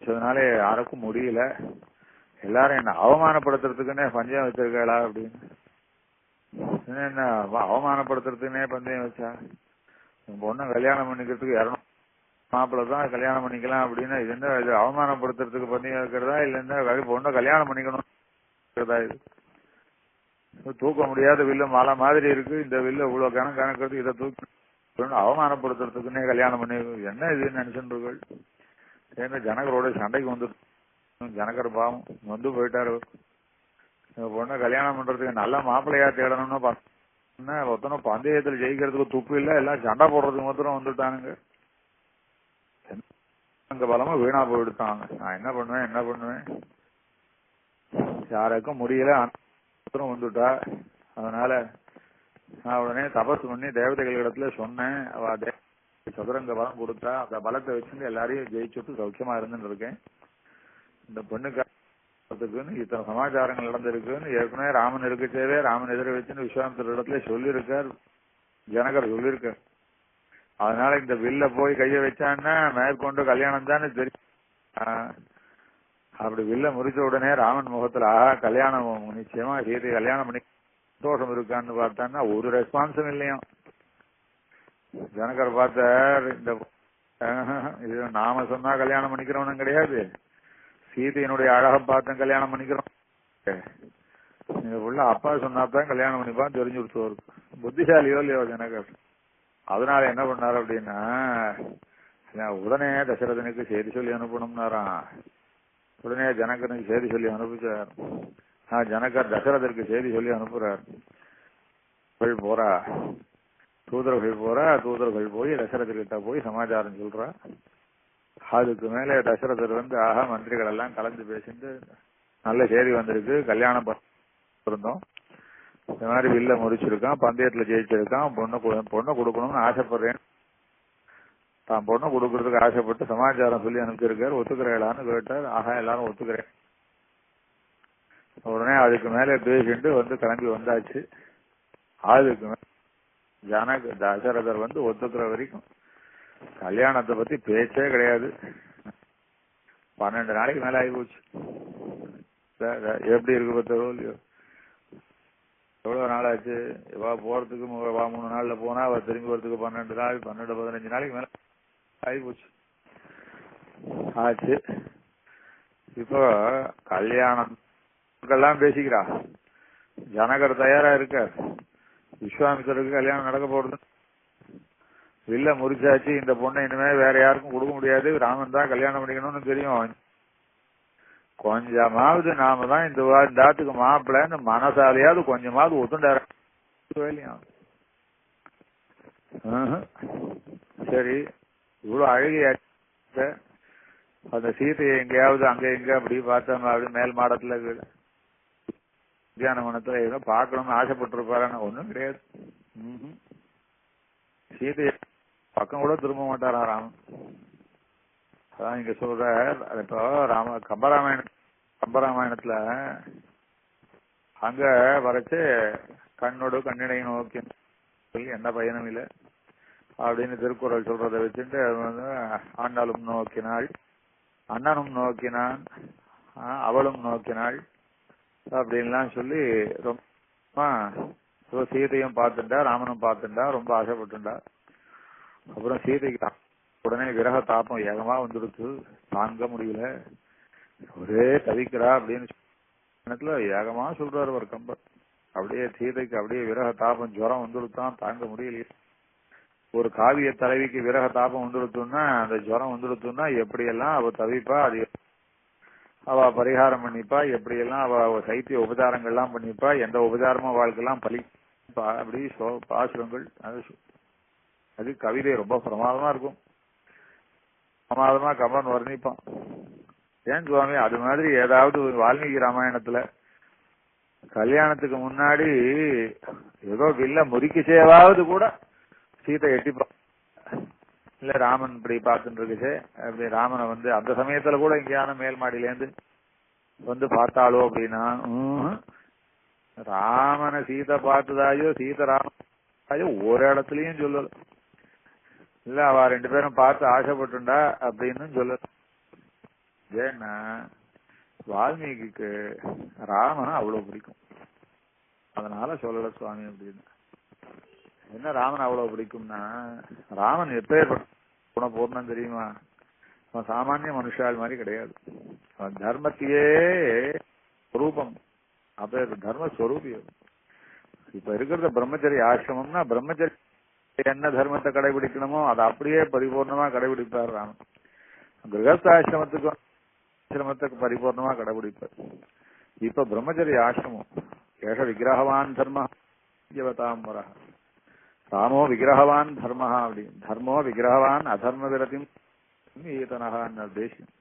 அதனால யாருக்கும் முடியல, எல்லாரும் என்ன அவமானப்படுத்துறதுக்குன்னே பந்தயம் வச்சிருக்கா அப்படின்னு. என்ன அவமானப்படுத்துறதுக்குன்னே பந்தயம் வச்சா? என் பொண்ணை கல்யாணம் பண்ணிக்கிறதுக்கு 200 மாப்பிள்ள தான் கல்யாணம் பண்ணிக்கலாம் அப்படின்னா இது என்ன, இது அவமானப்படுத்துறதுக்கு பந்தயம் வைக்கிறதா இல்ல பொண்ணை கல்யாணம் பண்ணிக்கணும்? இது தூக்க முடியாத வில்ல மாலை மாதிரி இருக்கு, இந்த வில்ல இவ்வளவு கணக்கிறது, இதை தூக்கி அவமானப்படுத்துறதுக்குன்னே கல்யாணம் பண்ணி என்ன இதுன்னு நினைச்சுருக்கள். ஏன்னா ஜனகரோட சண்டைக்கு வந்து ஜனகர் பாவம் வந்து போயிட்டாரு. பொண்ணை கல்யாணம் பண்றதுக்கு நல்ல மாப்பிள்ளையா தேடணும்னு ஒருத்தனும் பந்தயத்துல ஜெயிக்கிறதுக்கு துப்பு இல்ல, எல்லாம் சண்டை போடுறதுக்கு மாத்திரம் வந்துட்டானுங்க. அங்க பலமா வீணா போயிடுத்தாங்க. நான் என்ன பண்ணுவேன் யாருக்கும் முடியல, வந்துட்டா. அதனால நான் உடனே தபசு பண்ணி தேவதைகள் இடத்துல சொன்னேன். அவ சதுரங்க பலம் கொடுத்தா, அந்த பலத்தை வச்சுட்டு எல்லாரையும் ஜெயிச்சுட்டு சௌக்கியமா இருந்துட்டு இருக்கேன். இந்த பெண்ணுக்கு இத்தனை சமாச்சாரங்கள் நடந்திருக்குன்னு ஏற்கனவே ராமன் இருக்கச்சேவே ராமன் எதிர வச்சுன்னு விஸ்வாமித்திர இடத்துல சொல்லியிருக்கார், ஜனகர் சொல்லியிருக்கார். அதனால இந்த வில்ல போய் கைய வச்சான்னா மேற்கொண்டு கல்யாணம் தானே தெரியும். அப்படி வில்ல முறிச்ச உடனே ராமன் முகத்துல கல்யாணம் நிச்சயமா சீதை கல்யாணம் பண்ணி சந்தோஷம் இருக்கான்னு பார்த்தான்னா ஒரு ரெஸ்பான்ஸும் இல்லையும். ஜனகர் பார்த்தார், இந்த இது நாம சொன்னா கல்யாணம் பண்ணிக்கிறவனும் கிடையாது, சீதையினுடைய அழகம் பார்த்தேன் கல்யாணம் பண்ணிக்கிறோம், உள்ள அப்பா சொன்னாதான் கல்யாணம் பண்ணிப்பான்னு தெரிஞ்சு கொடுத்தவரு. புத்திசாலியோ இல்லையோ ஜனகர். அதனால என்ன பண்ணாரு அப்படின்னா, உடனே தசரதனுக்கு செய்தி சொல்லி அனுப்பணும்னாராம். உடனே ஜனகனுக்கு செய்தி சொல்லி அனுப்பிச்சார். ஜனகர் தசரதற்கு செய்தி சொல்லி அனுப்புறார். போறா தூதர்கள் போய் தசரதர்கிட்ட போய் சமாச்சாரம் சொல்றா. அதுக்கு மேல தசரதர் ஆஹா மந்திரிகள் எல்லாம் கலந்து பேசிட்டு நல்ல செய்தி வந்திருக்கு, கல்யாணம் இருந்தோம், இந்த மாதிரி வில்ல முறிச்சிருக்கான், பந்தயத்துல ஜெயிச்சிருக்கான், பொண்ணை கொடுக்கணும்னு ஆசைப்படுறேன், தான் பொண்ணை கொடுக்கறதுக்கு ஆசைப்பட்டு சமாச்சாரம் சொல்லி அனுப்பிச்சிருக்காரு, ஒத்துக்கிறேளான்னு கேட்டார். ஆஹா எல்லாரும் ஒத்துக்கிறேன். உடனே அதுக்கு மேல பேசிட்டு கிளம்பி வந்தாச்சு. அதுக்கு தசரதர் ஒத்துக்கிற வரைக்கும் கல்யாணத்தை பத்தி பேச்சே கிடையாது. 12 நாளைக்கு மேல ஆகி போச்சு. எப்படி இருக்கு பத்தோ இல்லையோ, எவ்வளவு நாள் ஆச்சு. போறதுக்கு 3 நாள்ல போனா அவ திரும்பி வரதுக்கு 12 நாள் 15 நாளைக்கு மேல ஆகி போச்சு ஆச்சு. இப்போ கல்யாணம் எல்லாம் பேசிக்கிறா. ஜனகர் தயாரா இருக்கார், விஸ்வாமித்திரருக்கு கல்யாணம் நடக்க போறது. வில்ல முறிச்சாச்சு, இந்த பொண்ணை இனிமே வேற யாருக்கும் கொடுக்க முடியாது, ராமன் தான் கல்யாணம் பண்ணிக்கணும்னு தெரியும். கொஞ்சமாவது நாம தான் இந்த ஆத்துக்கு மாப்பிள்ளன்னு மனசாலையாவது கொஞ்சமாவது ஒத்துண்டாரு. சரி, இவ்வளவு அழகிய அந்த சீதையை எங்கேயாவது அங்க எங்க அப்படி பார்த்தோம், அப்படி மேல் மாடத்துல உத்தியானவனத்துல ஏதோ பாக்கணும்னு ஆசைப்பட்டு இருப்பாரு. ஒண்ணும் கிடையாது. சீதையை பக்கம் கூட திரும்ப மாட்டாரா ராமன். அதான் இங்க சொல்ற. இப்போ கம்பராமாயணத்துல அங்க வரைச்சு கண்ணோடு கண்ணினை நோக்கி என்ன பயனும் இல்லை அப்படின்னு திருக்குறள் சொல்றதை வச்சுட்டு ஆண்டாளும் நோக்கினாள், அண்ணனும் நோக்கினான், அவளும் நோக்கினாள் அப்படின்லாம் சொல்லி ரொம்ப சீதையும் பார்த்துட்டா, ராமனும் பார்த்துட்டா, ரொம்ப ஆசைப்பட்டுண்டா. அப்புறம் சீதைக்கு உடனே விரக தாபம் ஏகமா வந்துடுத்து, தாங்க முடியல, ஒரே தவிக்கிறா அப்படின்னு ஏகமா சொல்றாரு ஒரு கம்பர். அப்படியே சீதைக்கு அப்படியே விரக தாபம் ஜுரம் வந்துடுத்தான், தாங்க முடியலையே. ஒரு காவிய தலைவிக்கு விரக தாபம் வந்துடுத்துன்னா, அந்த ஜுரம் வந்துடுத்துன்னா எப்படியெல்லாம் அவ தவிப்பா, அது அவ பரிகாரம் பண்ணிப்பா, எப்படியெல்லாம் அவ சைத்திய உபச்சாரங்கள்லாம் பண்ணிப்பா, எந்த உபச்சாரமும் அவளுக்கெல்லாம் பலிப்பா. அப்படி பாசுரங்கள் அது கவிதை ரொம்ப பிரமாதமா இருக்கும். பிரமாதமா கம்பன் வர்ணிப்பான். ஏன் சுவாமி அது மாதிரி ஏதாவது வால்மீகி ராமாயணத்துல கல்யாணத்துக்கு முன்னாடி ஏதோ வில்ல முறிக்கிச்சேவாவது கூட சீதை எட்டிப்பா, இல்ல ராமன் இப்படி பார்த்துட்டு இருக்குச்சே அப்படி ராமனை அந்த சமயத்துல கூட எங்கேயான மேல் மாடியிலேருந்து பார்த்தாளோ அப்படின்னா, ராமனை சீதை பார்த்ததாயோ சீதை ராமனாயோ ஒரு இடத்துலயும் சொல்லல. இல்ல அவ 2 பேரும் பார்த்து ஆசைப்பட்டுண்டா அப்படின்னு சொல்லல. ஏன்னா வால்மீகிக்கு ராமனை அவ்வளவு பிடிக்கும், அதனால சொல்லல சுவாமி அப்படின்னு. என்ன ராமன் அவ்வளவு பிடிக்கும்னா, ராமன் எப்பேற்பட்ட குணபூர்ணம் தெரியுமா? அவன் சாமானிய மனுஷால் மாதிரி கிடையாது. அவன் தர்மத்தையே ஸ்வரூபம், அப்ப தர்மஸ்வரூபி. இப்ப இருக்கிறத பிரம்மச்சரிய ஆசிரமம்னா பிரம்மச்சரிய என்ன தர்மத்தை கடைபிடிக்கணுமோ அதை அப்படியே பரிபூர்ணமா கடைபிடிப்பார் ராமன். கிரகஸ்தாசிரமத்துக்கு ஆசிரமத்துக்கு பரிபூர்ணமா கடைபிடிப்பார். இப்ப பிரம்மச்சரிய ஆசிரமம் ஏஷ விக்கிரகவான் தர்ம ஜவதாம்பர ராமோ விக்கிரகவான் தர்ம அப்படி தர்மோ விக்கிரகவான் அதர்ம விரதிம் ஈதனகான்னு தேசியம்.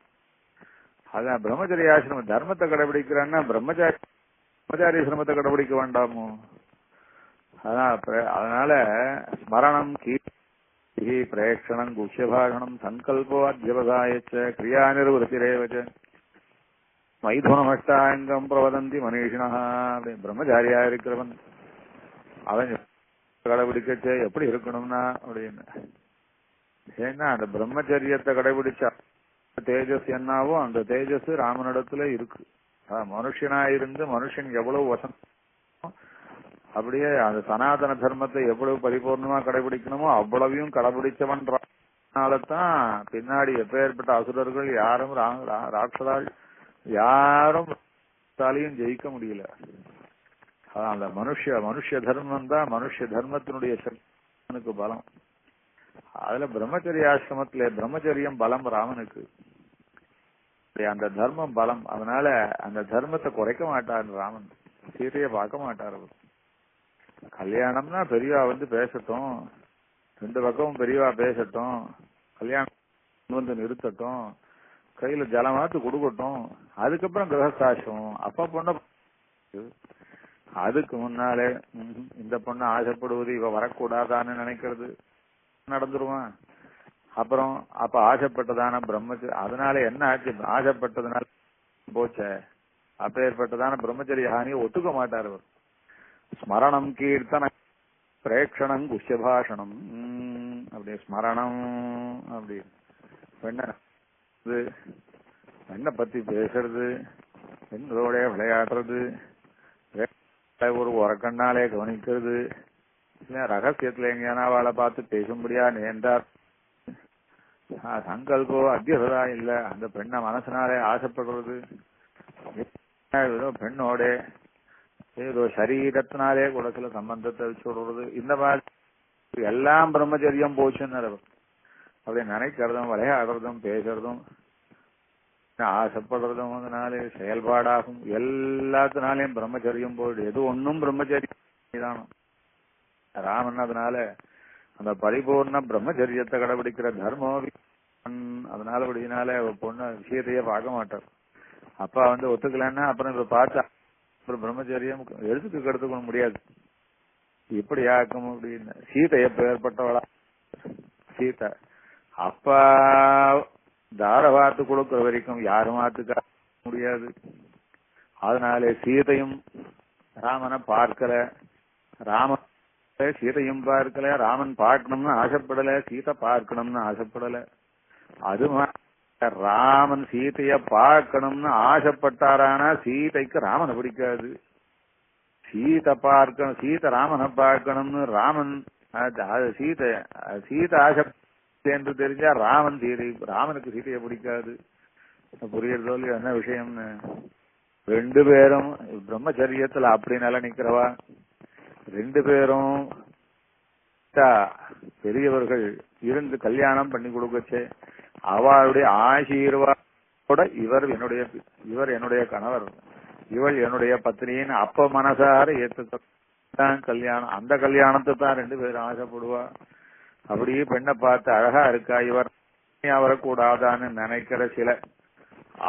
அதான் பிரம்மச்சரிய ஆசிரமம் தர்மத்தை கடைபிடிக்கிறான்னா பிரம்மச்சாரி சிரமத்தை கடைபிடிக்க வேண்டாமோ? அதனால ஸ்மரணம் கீர்த்தி பிரேட்சணம் குஷ்யபாஷணம் சங்கல்போ அத்தியவசாயச்ச கிரியா நிர்வൃத்திரேவச்ச மைதுனமஷ்டாங்கம் பிரவதந்தி மனிஷினா. பிரம்மச்சாரியா இருக்கிறவன் அவன் கடைபிடிக்கச்சே எப்படி இருக்கணும்னா அப்படின்னு. ஏன்னா அந்த பிரம்மச்சரியத்தை கடைபிடிச்சா தேஜஸ் என்னாவோ அந்த தேஜஸ் ராமனிடத்துல இருக்கு. மனுஷனா இருந்து மனுஷன் எவ்வளவு வசம் அப்படியே அந்த சனாதன தர்மத்தை எவ்வளவு பரிபூர்ணமா கடைபிடிக்கணுமோ அவ்வளவையும் கடைபிடிச்சவன்றால்தான் பின்னாடி எப்பேற்பட்ட அசுரர்கள் யாரும் ராட்சதால் யாரும் ஜெயிக்க முடியல. அந்த மனுஷ தர்மம் தான் மனுஷ தர்மத்தினுடைய சக்திக்கு பலம். அதுல பிரம்மச்சரிய ஆசிரமத்திலே பிரம்மச்சரியம் பலம் ராமனுக்கு, அந்த தர்மம் பலம். அதனால அந்த தர்மத்தை குறைக்க மாட்டார் ராமன், சீதையை பார்க்க மாட்டார். கல்யாணம்னா பெரியவா பேசட்டும், 2 பக்கமும் பெரியவா பேசட்டும், கல்யாணம் நிறுத்தட்டும், கையில ஜலமாத்து கொடுக்கட்டும், அதுக்கப்புறம் கிரகஸ்தாசிரமம். அப்ப பொண்ண அதுக்கு முன்னாலே இந்த பொண்ணு ஆசைப்படுவது இவ வரக்கூடாதான்னு நினைக்கிறது நடந்துருவான். அப்புறம் அப்ப ஆசைப்பட்டதான பிரம்மச்சரி, அதனால என்ன ஆச்சு, ஆசைப்பட்டதுனால போச்ச, அப்ப ஏற்பட்டதான பிரம்மச்சரிய ஹானியை ஒத்துக்க மாட்டார் அவர். ஸ்மரணம் கீர்த்தன பிரேட்சணம் குஷ்யபாஷணம் அப்படி ஸ்மரணம் அப்படி பெண்ணை பத்தி பேசுறது, பெண்களோட விளையாடுறது, ஒரு உரக்கண்ணாலே கவனிக்கிறது, ரகசியத்துல எங்கேனா அவளை பார்த்து பேசும்படியா நேர்ந்தார். சங்கல்போ அத்தியசதா இல்ல, அந்த பெண்ணை மனசனாலே ஆசைப்படுறது, ஏதோ பெண்ணோட ஏதோ சரீரத்தினாலே கூட சில சம்பந்தத்தை வச்சு விடுறது, இந்த மாதிரி எல்லாம் பிரம்மச்சரியம் போச்சுன்னு அப்படி நினைக்கிறதும் விளையாடுறதும் பேசுறதும் ஆசைப்படுறதும் அதனாலே செயல்பாடாகும். எல்லாத்தினாலையும் பிரம்மச்சரியம் போயிடு. எது ஒன்னும் பிரம்மச்சரியம் ராமன். அதனால அந்த பரிபூர்ண பிரம்மச்சரியத்தை கடைபிடிக்கிற தர்மம். அதனால அப்படினால பொண்ணு விஷயத்தையே பார்க்க மாட்டார். அப்பா ஒத்துக்கலன்னா அப்புறம் இப்ப பார்த்தா அப்புறம் பிரம்மச்சரியம் எடுத்துக்க எடுத்துக்க முடியாது. இப்படி ஆக்கும் அப்படின்னு. சீதை எப்ப ஏற்பட்டவளா? சீதை அப்பா தாரவாத்து கொடுக்கிற வரைக்கும் யாரும் ஆத்துக்க முடியாது. அதனாலே சீதையும் ராமனை பார்க்கல, ராமன் சீதையும் பார்க்கல, ராமன் பார்க்கணும்னு ஆசைப்படல, சீதை பார்க்கணும்னு ஆசைப்படல. அது ராமன் சீதைய பார்க்கணும்னு ஆசைப்பட்டாரானா சீதைக்கு ராமனை பிடிக்காது. சீதை பார்க்கணும், சீதை ராமனை பார்க்கணும்னு ராமன் சீதை ஆசை என்று தெரிஞ்சா ராமனுக்கு சீதையை பிடிக்காது. புரியுறதோ இல்லையோ என்ன விஷயம்னு. ரெண்டு பேரும் பிரம்மச்சரியத்துல அப்படி நில நிக்கிறவா, ரெண்டு பேரும் பெரியவர்கள் இருந்து கல்யாணம் பண்ணி கொடுக்கச்சே அவளுடைய ஆசீர்வாதோட இவர் என்னுடைய கணவர், இவள் என்னுடைய பத்னின்னு அப்ப மனசார ஏத்துதான் கல்யாணம். அந்த கல்யாணத்தை தான் ரெண்டு பேரும் ஆசைப்படுவா. அப்படியே பெண்ணை பார்த்து அழகா இருக்கா, இவர் வரக்கூடாதான்னு நினைக்கிற சில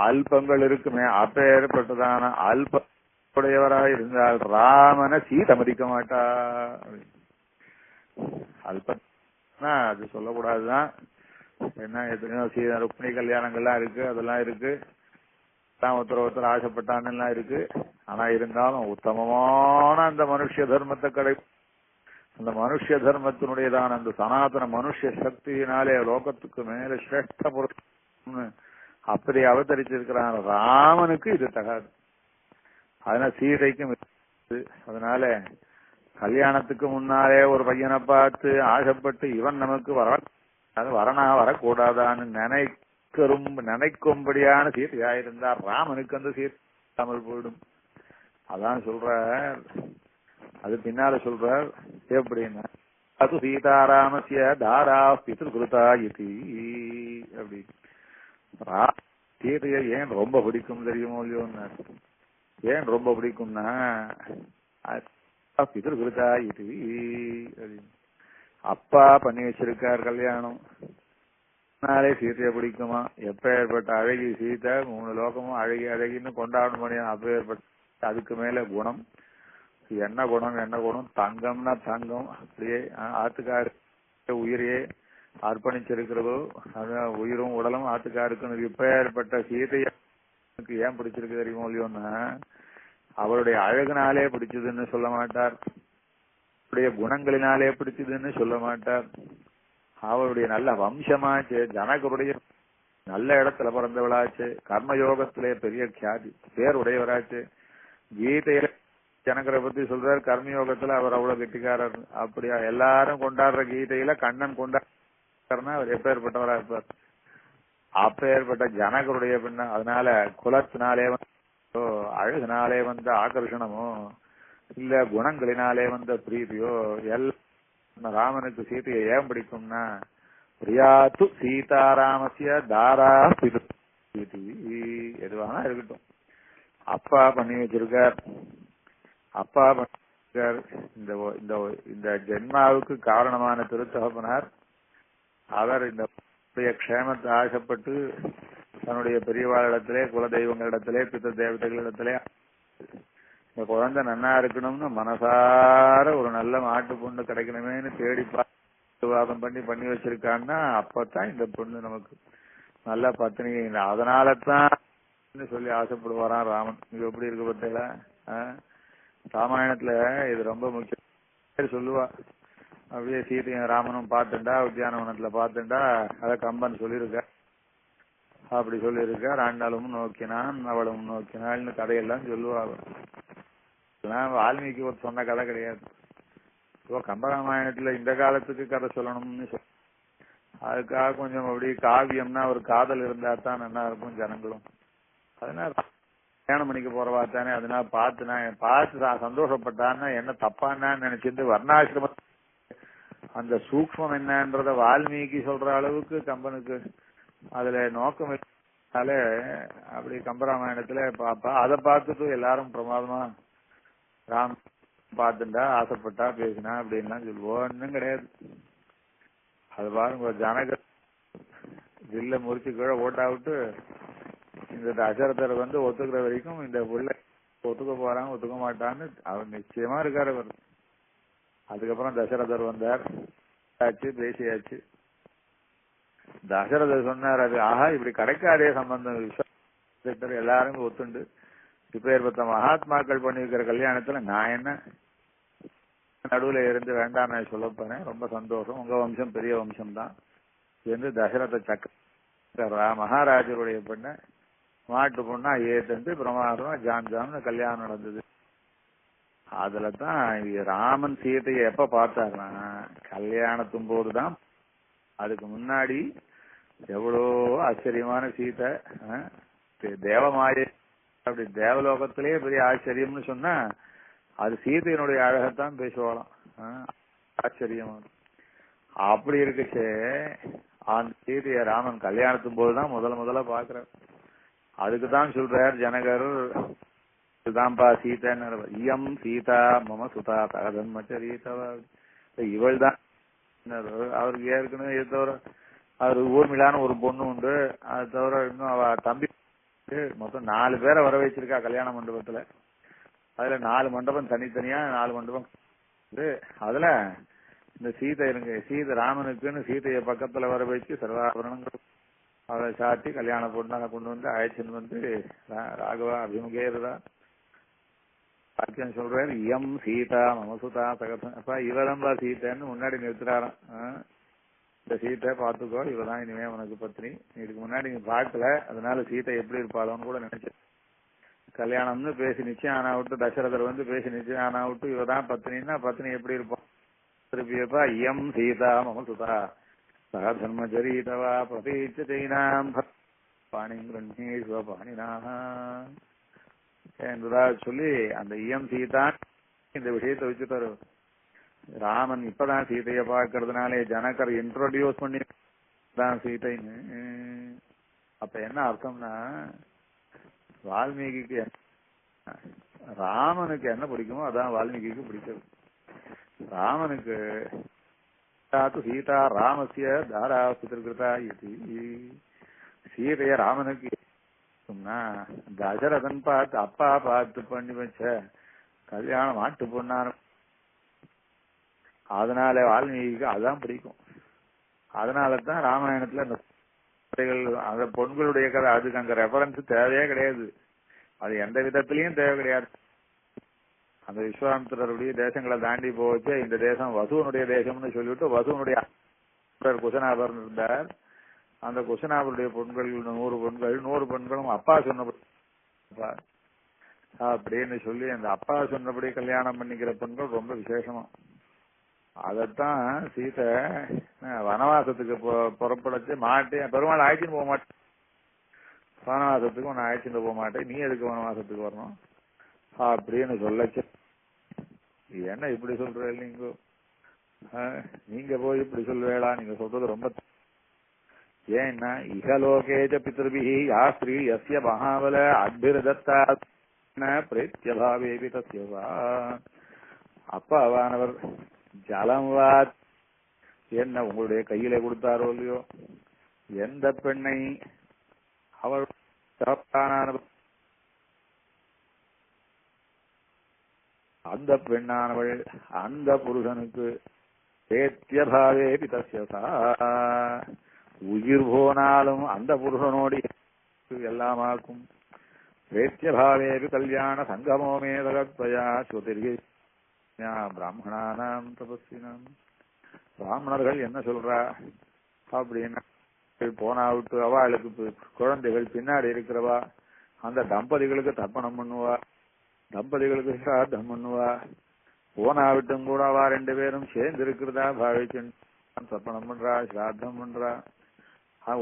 அல்பங்கள் இருக்குமே, அப்பேற்பட்டதான அல்படையவராக இருந்தால் ராமனை சீதை மதிக்க மாட்டா. அல்பனா அது சொல்லக்கூடாதுதான். என்ன எத்தனையோ ருக்மிணி கல்யாணங்கள்லாம் இருக்கு, அதெல்லாம் இருக்கு, ஒருத்தர் ஆசைப்பட்டான்னு எல்லாம் இருக்கு. ஆனா இருந்தாலும் உத்தமமான அந்த மனுஷ தர்மத்தை அந்த மனுஷ தர்மத்தினுடையதான அந்த சனாதன மனுஷ சக்தியினாலே லோகத்துக்கு மேல சிரேஷ்ட பொருள் அப்படி அவதரிச்சிருக்கிறான். ராமனுக்கு இது தகாது, அதனால சீதைக்கும். அதனால கல்யாணத்துக்கு முன்னாலே ஒரு பையனை பார்த்து ஆசைப்பட்டு இவன் நமக்கு வரக்கூடாதான்னு நினைக்கும்படியான சீதையாயிருந்தா ராமனுக்கு அந்த சீதை இல்லாமல் போயிடும். அதான் சொல்ற, அது பின்னால சொல்ற எப்படின்னா அது சீதாராமசிய தாரா பித்ருகிருதா இதி அப்படி. சீதையை ஏன் ரொம்ப பிடிக்கும் தெரியுமோ இல்லையோன்னு. ஏன் ரொம்ப பிடிக்கும்னா பித்ருகிருதா இதி அப்பா பண்ணி வச்சிருக்கார் கல்யாணம், நாளே சீதையை பிடிக்குமா. எப்ப ஏற்பட்ட அழகி சீதை, 3 லோகமும் அழகின்னு கொண்டாடணும் முடியும். அப்ப ஏற்பட்ட அதுக்கு மேல குணம், என்ன குணம் தங்கம்னா தங்கம். அப்படியே ஆத்துக்காரு உயிரையே அர்ப்பணிச்சிருக்கிறதோ, அதான் உயிரும் உடலும் ஆத்துக்காருக்குன்னு. இப்ப ஏற்பட்ட சீதைக்கு ஏன் பிடிச்சிருக்கு தெரியுமோ இல்லையோன்னா, அவருடைய அழகுனாலே பிடிச்சதுன்னு சொல்ல மாட்டார், அவருடைய குணங்களினாலே பிடிச்சதுன்னு சொல்ல மாட்டார், அவருடைய நல்ல வம்சமாச்சு, ஜனகருடைய நல்ல இடத்துல பிறந்தவளாச்சு, கர்மயோகத்திலே பெரிய கியாதி பேர் உடையவராச்சு. கீதையில ஜனகரை பத்தி சொல்றாரு, கர்மயோகத்துல அவர் அவ்வளவு கெட்டிக்காரர். அப்படியா எல்லாரும் கொண்டாடுற கீதையில கண்ணன் கொண்டாடுறா அவர் எப்பேற்பட்டவரா இருப்பார். அப்பேற்பட்ட ஜனகருடைய பின்ன. அதனால குலத்தினாலே அழகுனாலே வந்த ஆகர்ஷணமோ இல்ல குணங்களினாலே வந்த பிரீதியோ எல்லாம் ராமனுக்கு சீதையை ஏன் பிடிக்கும்னா, பிரியாத்து சீதாராமசிய தாரா எதுவானா இருக்கட்டும், அப்பா பண்ணி வச்சிருக்கார். அப்பா இந்த ஜென்மாவுக்கு காரணமான திருத்தகப்பனார் அவர் இந்த க்ஷேமத்தை ஆசைப்பட்டு தன்னுடைய பெரியவாளிடத்திலே, குலதெய்வங்களிடத்திலே, பித்த தேவதைகளிடத்திலே இந்த குழந்தை நன்னா இருக்கணும்னு மனசார ஒரு நல்ல மாட்டு பொண்ணு கிடைக்கணுமேனு தேடி வாதம் பண்ணி வச்சிருக்கான்னா அப்பதான் இந்த பொண்ணு நமக்கு நல்ல பத்தினி. அதனாலதான் சொல்லி ஆசைப்படுவாராம் ராமன். இது எப்படி இருக்கு பார்த்தீங்களா? ராமாயணத்துல இது ரொம்ப முக்கியம் சொல்லுவா. அப்படியே சீதையும் ராமனும் பார்த்துண்டா, உத்தியானவனத்துல பார்த்துண்டா, அத கம்பன் சொல்லியிருக்க. அப்படி சொல்லியிருக்கார். ஆண்டாலும் நோக்கினான் அவளும் நோக்கினாள்னு கதையெல்லாம் சொல்லுவாங்க. வால்மீகி ஒரு சொன்ன கதை கிடையாது. இப்போ கம்பராமாயணத்துல இந்த காலத்துக்கு கதை சொல்லணும்னு அதுக்காக கொஞ்சம் அப்படி காவியம்னா ஒரு காதல் இருந்தா தான் நல்லா இருக்கும் ஜனங்களும். அதனால கல்யாணம் பண்ணிக்க போறவா தானே, அதனால பார்த்து சந்தோஷப்பட்டான்னா என்ன தப்பான்னு நினைச்சிருந்து வர்ணாசிரம அந்த சூக்மம் என்னன்றத வால்மீகி சொல்ற அளவுக்கு கம்பனுக்கு அதுல நோக்கம் இருந்தாலே அப்படி கம்பராமாயணத்துல பாப்பா. அதை பார்த்துட்டு எல்லாரும் பிரமாதமா ராம் பார்த்துட்டா, ஆசைப்பட்டா, பேசினா அப்படின்லாம் சொல்லுவோம். ஒன்னும் கிடையாது. அது பாருங்க, ஜனக வில்ல முறிச்சு கீழே ஓட்டா விட்டு இந்த தசரதர் ஒத்துக்கிற வரைக்கும் இந்த புள்ள ஒத்துக்க போறான் ஒத்துக்க மாட்டான்னு அவர் நிச்சயமா இருக்காரு அவர். அதுக்கப்புறம் தசரதர் வந்தார், பேசியாச்சு. தசரதர் சொன்னார், அது ஆஹா இப்படி கிடைக்காதே சம்பந்தம், எல்லாரும் ஒத்துண்டு இப்ப ஏற்பட்ட மகாத்மாக்கள் பண்ணி வைக்கிற கல்யாணத்துல நான் என்ன நடுவுல இருந்து வேண்டாம் நான் சொல்ல போறேன், ரொம்ப சந்தோஷம், உங்க வம்சம் பெரிய வம்சம் தான் என்று தசரத சக்கர மகாராஜருடைய பெண்ண மாட்டு பொண்ணா ஏத்து பிரமாதமா ஜாம்னு கல்யாணம் நடந்தது. அதுலதான் ராமன் சீதையை எப்ப பார்த்தாருன்னா கல்யாணத்தும் போதுதான் அதுக்கு முன்னாடி எவ்வளோ ஆச்சரியமான சீதை, தேவமாய, அப்படி தேவலோகத்திலேயே பெரிய ஆச்சரியம்னு சொன்னா அது சீதையினுடைய அழகத்தான் பேசுவாளாம். ஆச்சரியம். அப்படி இருக்குச்சே அந்த சீதைய ராமன் கல்யாணத்தும் போதுதான் முதல்ல பாக்குறார். அதுக்குதான் சொல்றார் ஜனகர், இதுதான்பா சீதைன்னு. இயம் சீதா மம சுதா தகதன்மச்சரீதவ. இவள் தான் அவருக்கு ஏற்கனவே இது தவிர அவரு ஊர்மிளான ஒரு பொண்ணு உண்டு. அது தவிர இன்னும் அவ தம்பி மொத்தம் 4 பேரை வர வச்சிருக்கா கல்யாண மண்டபத்துல. அதுல 4 மண்டபம் தனித்தனியா 4 மண்டபம். அதுல இந்த சீதை இருங்க, சீதை ராமனுக்குன்னு சீதைய பக்கத்துல வர வச்சு சர்வாபரணங்கள் அவளை சாட்டி கல்யாண பொண்ணாக கொண்டு வந்து அழைச்சின்னு வந்து ராகவா அபிமுகேருதா வாக்கியம் சொல்றாரு. இயம் சீதா மமசுதா சகதம். அப்ப இவதம்பா சீதைன்னு முன்னாடி நிறுத்துறாராம். இந்த சீத்தை பாத்துக்கோ, இவதான் இனிமே உனக்கு பத்னி. இதுக்கு முன்னாடி நீங்க பார்க்கல, அதனால சீத்தை எப்படி இருப்பாளோன்னு கூட நினைச்சேன். கல்யாணம்னு பேசி நிச்சயம் ஆனா விட்டு தசரதர் வந்து பேசி நிச்சயம் ஆனா விட்டு இவதான் பத்னின்னா பத்னி எப்படி இருப்பான் திருப்பியப்பா. இயம் சீதா மமசுதா சகதர்மச்சரீதவா பிரதீச்சைனாம் பாணிங்கிரண்ணீஸ்வ பாணினாக என்றதா சொல்லி அந்த இயம் சீதா இந்த விஷயத்தை வச்சுட்டாரு. ராமன் இப்பதான் சீதைய பார்க்கறதுனாலே ஜனகர் இன்ட்ரோடியூஸ் பண்ணி தான் சீதைன்னு. அப்ப என்ன அர்த்தம்னா வால்மீகிக்கு ராமனுக்கு என்ன பிடிக்குமோ அதான் வால்மீகிக்கு பிடிக்கும். ராமனுக்கு சீதா ராமசிய தாரா சுத்திருக்கிறதா இது சீதைய ராமனுக்கு தசரதன் பார்த்து அப்பா பார்த்து பண்ணி வச்ச கல்யாணம் மாட்டு பொண்ணான, அதனால வால்மீகிக்கு அதான் பிடிக்கும். அதனாலதான் ராமாயணத்துல அந்த பொண்களுடைய கதை அதுக்கு அங்க ரெஃபரன்ஸ் தேவையே கிடையாது. அது எந்த விதத்திலையும் தேவை கிடையாது. அந்த விஸ்வாமித்திரருடைய தேசங்களை தாண்டி போச்சு இந்த தேசம் வசுவனுடைய தேசம்னு சொல்லிவிட்டு வசுவனுடைய குசனாபர் இருந்தார். அந்த குசனாபருடைய பொண்கள் 100 பெண்கள், 100 பெண்களும் அப்பா சொன்னபடி அப்படின்னு சொல்லி அந்த அப்பா சொன்னபடி கல்யாணம் பண்ணிக்கிற பெண்கள் ரொம்ப விசேஷமா. அதத்தான் சீதை வனவாசத்துக்கு புறப்படச்சு மாட்டேன், பெருமாள் ஆயிடுச்சுன்னு போக மாட்டேன், வனவாசத்துக்கு உன்னை ஆயிடுச்சுன்னு போக மாட்டேன், நீ எதுக்கு வனவாசத்துக்கு வரணும் அப்படின்னு சொல்லச்சு. என்ன இப்படி சொல்ற நீங்க, நீங்க போய் இப்படி சொல்லுவேளா, நீங்க சொல்றது ரொம்ப ஏன்னா இகலோகேஜ பித்ருபிஹி யா ஸ்ரீ யஸ்ய மகாபல அத்பிரதத்தா பிரேத்யபாவேபி தஸ்யவா. அப்பாவானவர் ஜலம் என்ன உங்களுடைய கையில கொடுத்தாரோ இல்லையோ, எந்த பெண்ணை அவள் அந்த பெண்ணானவள் அந்த புருஷனுக்கு பிரேத்யபாவேபி தஸ்யவா உயிர் போனாலும் அந்த புருஷனோடு எல்லாமாக்கும். பிரேத்யபாவேபி கல்யாண சங்கமோமே தகத்வயா ஸ்ருதிர்கி பிராமணானாம் தபஸ்வினாம். பிராமணர்கள் என்ன சொல்றா அப்படின்னா, போனா விட்டு அவளுக்கு குழந்தைகள் பின்னாடி இருக்கிறவா அந்த தம்பதிகளுக்கு தர்ப்பணம் பண்ணுவா, தம்பதிகளுக்கு சிராத்தம் பண்ணுவா. போனா விட்டும் கூட அவா 2 பேரும் சேர்ந்து இருக்கிறதா பாவிச்சு தர்ப்பணம் பண்றா, சிராத்தம் பண்றா.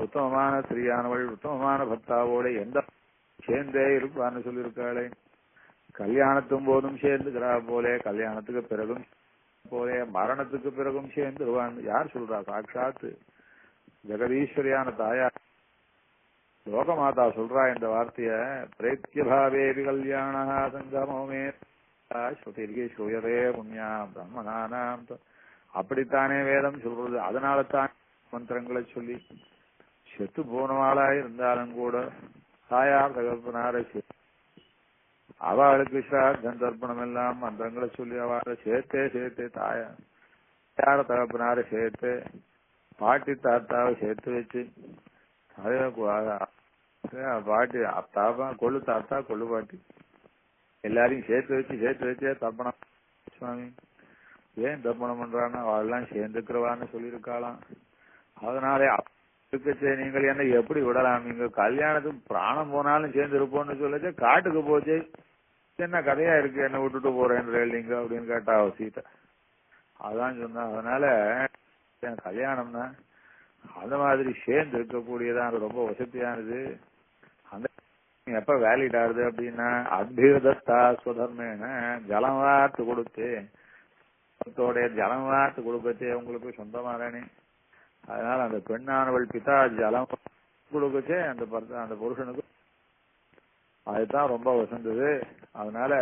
உத்தமமான ஸ்திரீயானவள் உத்தமமான பக்தாவோட எந்த சேர்ந்தே இருப்பான்னு சொல்லியிருக்காளே. கல்யாணத்தும் போதும் சேர்ந்துக்கிறா போலே, கல்யாணத்துக்கு பிறகும் போலே, மரணத்துக்கு பிறகும் சேர்ந்துருவான். யார் சொல்றா? சாட்சாத்து ஜெகதீஸ்வரியான தாயா லோகமாதா சொல்றா இந்த வார்த்தைய. பிரேத்யபாவேபி கல்யாண சங்கமோமே ஸ்ருதிர்கி ஸ்ரூயதே புண்ணியா பிரம்மணானாம். அப்படித்தானே வேதம் சொல்றது. அதனால தான் மந்திரங்களை சொல்லி செத்து போனவாளா இருந்தாலும் கூட தாயார் தகப்பனார அவளுக்கு ஸ்ராத்தம் தர்ப்பணம் எல்லாம் மந்திரங்களை சொல்லி அவளை சேர்த்தே தாயார தகப்பனார சேர்த்து பாட்டி தாத்தாவை சேர்த்து வச்சு அதே பாட்டி தாத்தா கொள்ளு தாத்தா கொள்ளு பாட்டி எல்லாரையும் சேர்த்து வச்சே தர்ப்பணம். சுவாமி ஏன் தர்ப்பணம் பண்றான்னா அவெல்லாம் சேர்ந்துக்கிறவான்னு சொல்லியிருக்காளாம். அதனாலே நீங்கள் என்ன எப்படி விடலாம்? நீங்க கல்யாணத்துக்கு பிராணம் போனாலும் சேர்ந்து இருப்போம்னு சொல்லச்சு காட்டுக்கு போச்சு என்ன கதையா இருக்கு, என்ன விட்டுட்டு போறேன் நீங்க அப்படின்னு கேட்டா சீதை. அதான் சொன்னா. அதனால கல்யாணம்னா அந்த மாதிரி சேர்ந்து இருக்கக்கூடியதான் ரொம்ப வசதியானது. அந்த எப்ப வேலிட் ஆகுது அப்படின்னா அத்பீதத்தா சுதர்மேன ஜலம் வார்த்து கொடுத்து ஜலம் வார்த்து கொடுக்கச்சே உங்களுக்கு சொந்தமானே. அதனால அந்த பெண்ணானவள் பிதா ஜலம் கொடுக்கச்சே அந்த புருஷனுக்கு அதுதான் ரொம்ப வசந்தது. அதனால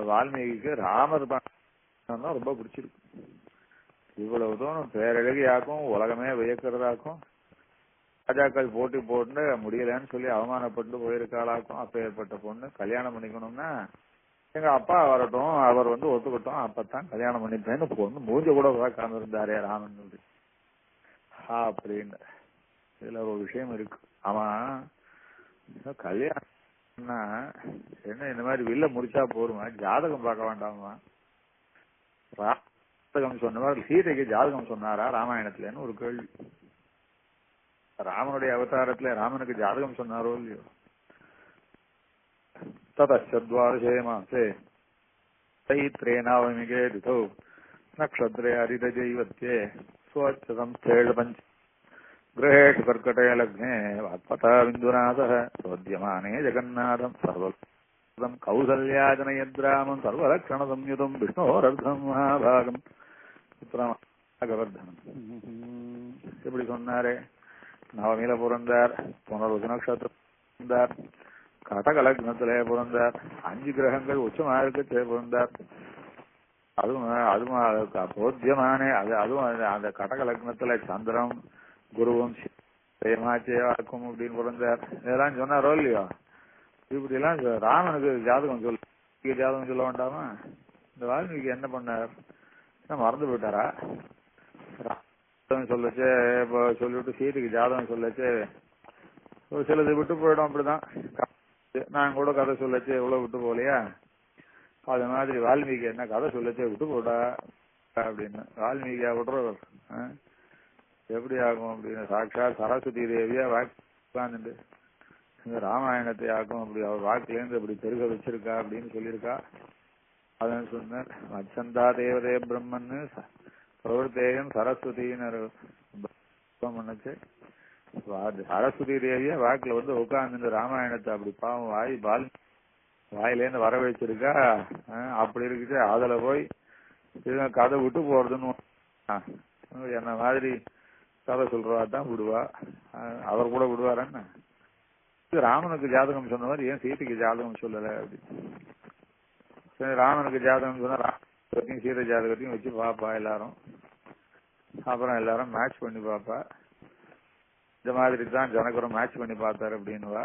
வால்மீகிக்கு ராமர் தான் ரொம்ப பிடிச்சிருக்கு. இவ்வளவு தூரம் பேரழகியாக்கும் உலகமே வியக்கிறதாக்கும் ராஜாக்கள் போட்டி போட்டு முடியலன்னு சொல்லி அவமானப்பட்டு போயிருக்காளாக்கும். அப்ப ஏற்பட்ட பொண்ணு கல்யாணம் பண்ணிக்கணும்னா எங்க அப்பா வரட்டும், அவர் ஒத்துக்கட்டும், அப்பத்தான் கல்யாணம் பண்ணிப்பேன்னு பொண்ணு மூஞ்ச கூட பார்க்காம இருந்தாரே ராமன் அப்படின்னு. இதுல ஒரு விஷயம் இருக்கு. அவன் கல்யாணம்னா என்ன இந்த மாதிரி வில்ல முடிச்சா போருமா, ஜாதகம் பார்க்க வேண்டாமா? ஜாதகம் சொன்ன மாதிரி சீதைக்கு ஜாதகம் சொன்னாரா ராமாயணத்துலன்னு ஒரு கேள்வி. ராமனுடைய அவதாரத்துல ராமனுக்கு ஜாதகம் சொன்னாரோ இல்லையோ? ததத்வாதசே மாசே தைத்ரே நவமிகே திதௌ நக்ஷத்ரே ஹரிதஜைவத்யே ஸ்வச்சதம்ஸ்தேழு பஞ்ச கிரகேஷு கர்க்கடே லக்னே வாக்பதா விந்துநாதः சோத்யமானே ஜெகநாதம் சர்வம் கௌசல்யா ஜனயத்ராமம் சர்வலக்ஷண சம்யுதம் விஷ்ணோரர்த்தம் மகாபாகம் புத்திரவர்தனம். இப்படி சொன்னாரே. நவமியில பிறந்தார், புனர்வசு நட்சத்திரம் பிறந்தார், கடகலக்னத்திலே பிறந்தார், 5 கிரகங்கள் உச்சமாக பிறந்தார். அதுவும் போத்தியமானே அதுவும் அந்த கடகலக்னத்துல சந்திரம் குருவும் சேமாச்சேவாக்கும் அப்படின்னு பிறந்தார். இதெல்லாம் சொன்னாரோ இல்லையோ? இப்படி எல்லாம் ராமனுக்கு ஜாதகம் சொல்ல வேண்டாமா? இந்த வால்மீகி என்ன பண்ணார்? மறந்து போயிட்டாரா? சொல்லச்சே இப்போ சொல்லிவிட்டு சீதைக்கு ஜாதகம் சொல்லச்சே சிலது விட்டு போயிடும். அப்படிதான் நான் கூட கதை சொல்லச்சே எவ்வளவு விட்டு போகலையா? அது மாதிரி வால்மீகி என்ன கதை சொல்லச்சே விட்டு போடா அப்படின்னு. வால்மீகியா விடுறவர் எப்படி ஆகும் அப்படின்னு சாட்சாத் சரஸ்வதி தேவியா வாக்கு இந்த ராமாயணத்தை ஆக்கும் அப்படி அவர் வாக்குலேருந்து அப்படி பெருக வச்சிருக்கா அப்படின்னு சொல்லியிருக்கா. அதான் சொன்னார், மச்சந்தா தேவதே பிரம்மன்னு பிரவர்த்தேயம் சரஸ்வதின்னு பண்ணுச்சு. சரஸ்வதி தேவியா வாக்குல உட்கார்ந்து ராமாயணத்தை அப்படி பாவம் வாயிலேருந்து வர வச்சிருக்கா. அப்படி இருக்குது. அதுல போய் கதை விட்டு போறதுன்னு என்ன மாதிரி கதை சொல்றவா தான் விடுவா. அவர் கூட விடுவாரன்னு. ராமனுக்கு ஜாதகம் சொன்ன மாதிரி ஏன் சீதைக்கு ஜாதகம் சொல்லல அப்படின்னு. ராமனுக்கு ஜாதகம் சொன்னா சீதை ஜாதகத்தையும் வச்சு பாப்பா எல்லாரும். அப்புறம் எல்லாரும் மேட்ச் பண்ணி பாப்பா. இந்த மாதிரி தான் ஜனகரும் மேட்ச் பண்ணி பார்த்தாரு அப்படின்னுவா.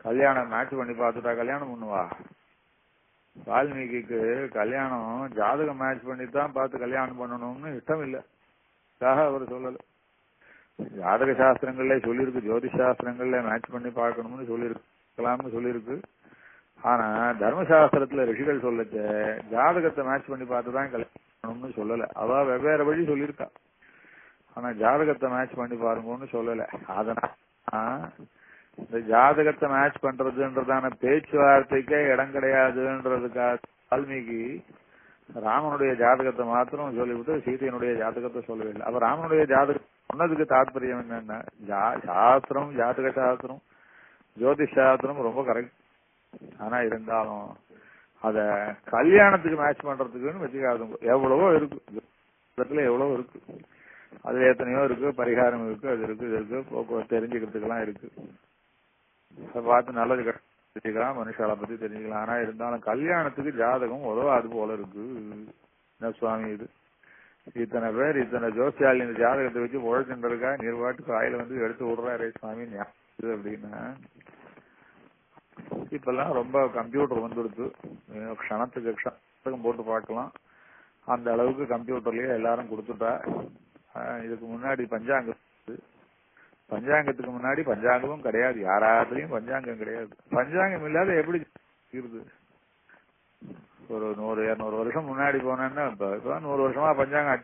கல்யாணம் மேட்ச் பண்ணி பார்த்துட்டா கல்யாணம் பண்ணுவா. வால்மீகிக்கு கல்யாணம் ஜாதகம் மேட்ச் பண்ணி தான் பார்த்து கல்யாணம் பண்ணணும்னு இஷ்டம் இல்லை. அவர் சொல்லல. ஜாதக சாஸ்திரங்கள்ல சொல்லியிருக்கு, ஜோதிஷ் சாஸ்திரங்கள்ல மேட்ச் பண்ணி பார்க்கணும்னு சொல்லியிருக்கலாம்னு சொல்லியிருக்கு. ஆனா தர்மசாஸ்திரத்துல ரிஷிகள் சொல்லச்ச ஜாதகத்தை மேட்ச் பண்ணி பார்த்துதான் கல்யாணம்னு சொல்லல. அவ வெவ்வேறு வழி சொல்லியிருக்கா. ஆனா ஜாதகத்தை மேட்ச் பண்ணி பாருங்கன்னு சொல்லல. அதனால இந்த ஜாதகத்தை மேட்ச் பண்றதுன்றதான பேச்சுவார்த்தைக்கே இடம் கிடையாதுன்றதுக்காக வால்மீகி ராமனுடைய ஜாதகத்தை மாத்திரம் சொல்லிவிட்டு சீதையனுடைய ஜாதகத்தை சொல்லவே இல்லை. அப்ப ராமனுடைய ஜாதகம் சொன்னதுக்கு தாற்பயம் என்னன்னா, சாஸ்திரம் ஜாதக சாஸ்திரம் ஜோதிஷ் சாஸ்திரம் ரொம்ப கரெக்ட். ஆனா இருந்தாலும் அத கல்யாணத்துக்கு மேட்ச் பண்றதுக்குன்னு வச்சுக்காது. எவ்வளவோ இருக்கு, எவ்வளவோ இருக்கு. அதுல எத்தனையோ இருக்கு, பரிகாரம் இருக்கு, அது இருக்கு, இது இருக்கு, போக்குவரத்து தெரிஞ்சுக்கிறதுக்கு எல்லாம் இருக்கு. அதை பார்த்து நல்லது தெரிஞ்சுக்கலாம், மனுஷாலை பத்தி தெரிஞ்சுக்கலாம். ஆனா இருந்தாலும் கல்யாணத்துக்கு ஜாதகம் உதவாது போல இருக்கு. என்ன சுவாமி இது? இத்தனை பேர் இத்தனை ஜோசியால் இந்த ஜாதகத்தை வச்சு உழைச்சுருக்கா, நீர்வாட்டுக்கு வாயில எடுத்து விடுறாரே சுவாமி அப்படின்னா. இப்பெல்லாம் ரொம்ப கம்ப்யூட்டர் வந்துடுது. க்ஷணத்துக்கு போட்டு பார்க்கலாம். அந்த அளவுக்கு கம்ப்யூட்டர்லயே எல்லாரும் கொடுத்துட்டா. இதுக்கு முன்னாடி பஞ்சாங்கத்துக்கு முன்னாடி பஞ்சாங்கமும் கிடையாது. யாராலையும் பஞ்சாங்கம் கிடையாது. பஞ்சாங்கம் இல்லாத எப்படி இருக்குது? ஒரு 100-200 வருஷம் முன்னாடி போனேன்னா, இப்ப 100 வருஷமா பஞ்சாங்கம்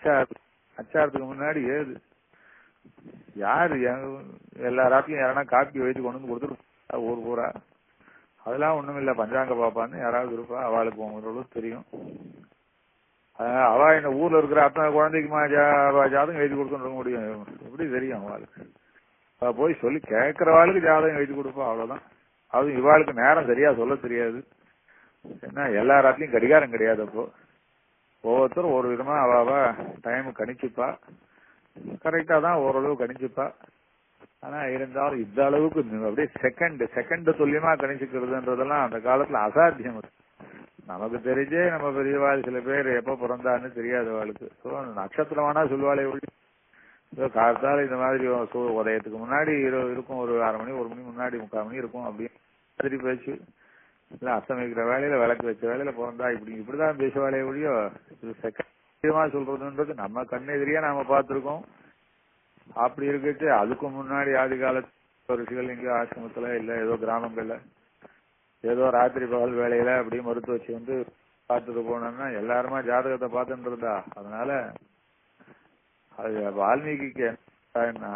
அச்சாரத்துக்கு முன்னாடி ஏது யாரு எல்லா ராத்திரியும் யாரா காப்பி வைத்து கொண்டு வந்து கொடுத்துட்டு ஊர் பூரா அதெல்லாம் ஒண்ணும் இல்ல. பஞ்சாங்க பாப்பான்னு யாராவது இருப்பா, அவளுக்கு உங்களுக்கு தெரியும். அவ இந்த ஊர்ல இருக்கிற அத்தனை குழந்தைக்குமா ஜாதகம் எழுதி கொடுத்துட்டு முடியும்? எப்படி தெரியும் அவளுக்கு? போய் சொல்லி கேட்கறவாளுக்கு ஜாதகம் எழுதி கொடுப்பா, அவ்வளவுதான். அதுவும் இவாளுக்கு நேரம் சரியா சொல்ல தெரியாது. என்ன எல்லா ராத்திலையும் கடிகாரம் கிடையாது. அப்போ ஒவ்வொருத்தரும் ஒரு விதமா அவ டைம் கணிச்சுப்பா, கரெக்டா தான் ஓரளவு கணிச்சுப்பா. ஆனா இருந்தாலும் இந்த அளவுக்கு அப்படியே செகண்ட் துல்லியமா கணிச்சுக்கிறதுன்றதெல்லாம் அந்த காலத்துல அசாத்தியம். நமக்கு தெரிஞ்சே நம்ம பெரியவாள் சில பேர் எப்ப பிறந்தான்னு தெரியாது அவளுக்கு. நட்சத்திரம் வேணா சொல்லுவாளே ஒழி, காலத்தால இந்த மாதிரி உதயத்துக்கு முன்னாடி இருக்கும், ஒரு 1/2 மணி 1 மணி முன்னாடி 3/4 மணி இருக்கும் அப்படின்னு பேச்சு. இல்ல அஸ்தமிக்கிற வேலையில விளக்கு வச்ச வேலையில பிறந்தா இப்படிதான் பேசுவாளே ஒழியோ செகண்டமா சொல்றதுன்றது நம்ம கண்ணெதிரியா நாம பார்த்திருக்கோம். அப்படி இருக்குச்சு. அதுக்கு முன்னாடி ஆதி காலத்து ரிஷிகள் இங்க ஆசிரமத்துல இல்ல ஏதோ கிராமங்கள்ல ஏதோ ராத்திரி பகல் வேலையில அப்படி மருத்துவ வச்சு வந்து பார்த்துட்டு போனோம்னா எல்லாருமா ஜாதகத்தை பார்த்துட்டு இருந்தா. அதனால அது வால்மீகிக்கு என்ன,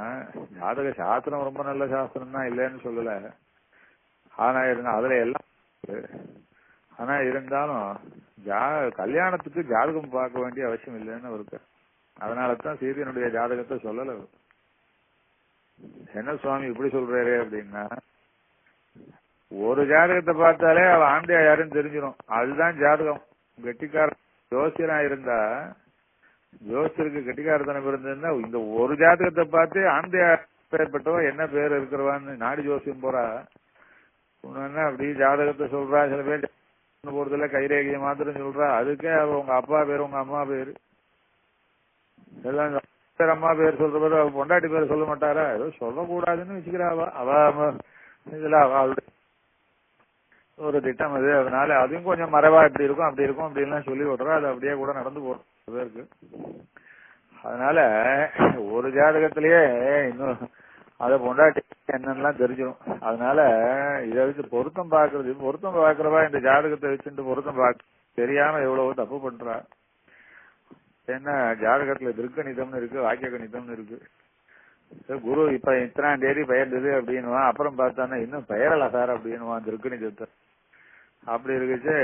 ஜாதக சாஸ்திரம் ரொம்ப நல்ல சாஸ்திரம் தான், இல்லைன்னு சொல்லல. ஆனா அதுல எல்லாம் ஆனா இருந்தாலும் கல்யாணத்துக்கு ஜாதகம் பார்க்க வேண்டிய அவசியம் இல்லைன்னு இருக்கு. அதனாலதான் சீதையனுடைய ஜாதகத்தை சொல்லல. என்ன சுவாமி இப்படி சொல்றாரு அப்படின்னா, ஒரு ஜாதகத்தை பார்த்தாலே அவ ஆண்டியா யாருன்னு தெரிஞ்சிடும். அதுதான் ஜாதகம். கெட்டிக்கார ஜோசியரா இருந்தா, ஜோசியருக்கு கெட்டிக்காரத்தனம் இருந்ததுன்னா இந்த ஒரு ஜாதகத்தை பார்த்து ஆண்டியா பேர்பட்டவன் என்ன பேர் இருக்கிறவான்னு நாடி ஜோசியம் போறா. என்ன அப்படி ஜாதகத்தை சொல்றா. சில பேர் போறதுல கைரேகையை மாத்திரம் சொல்றா. அதுக்கே அவ உங்க அப்பா பேரு உங்க அம்மா பேரு எல்லாம் அம்மா பேர் சொல்ற பேரு அவ பொண்டாட்டி பேர் சொல்ல மாட்டாரா? ஏதோ சொல்லக்கூடாதுன்னு வச்சுக்கிறாவா. அவ இதுல அவளுடைய ஒரு திட்டம் அது. அதனால அதையும் கொஞ்சம் மறைவா இப்படி இருக்கும் அப்படி இருக்கும் அப்படின்லாம் சொல்லி விடுறா. அது அப்படியே கூட நடந்து போறது இருக்கு. அதனால ஒரு ஜாதகத்திலேயே இன்னும் அதை பொண்டாட்டி என்னெல்லாம் தெரிஞ்சிடும். அதனால இதை வச்சு பொருத்தம் பாக்குறவா இந்த ஜாதகத்தை வச்சுட்டு பொருத்தம் பார்க்க தெரியாம எவ்வளவு தப்பு பண்றா. என்ன ஜாதகத்துல திருக்கணிதம்னு இருக்கு, வாக்கிய கணிதம்னு இருக்கு. குரு இப்ப இத்தனாம் தேதி பெயர்ந்தது அப்படின்னுவான். அப்புறம் பார்த்தானா இன்னும் பெயரல சார் அப்படின்னுவான் திருக்கணிதத்தை. அப்படி இருக்குச்சு.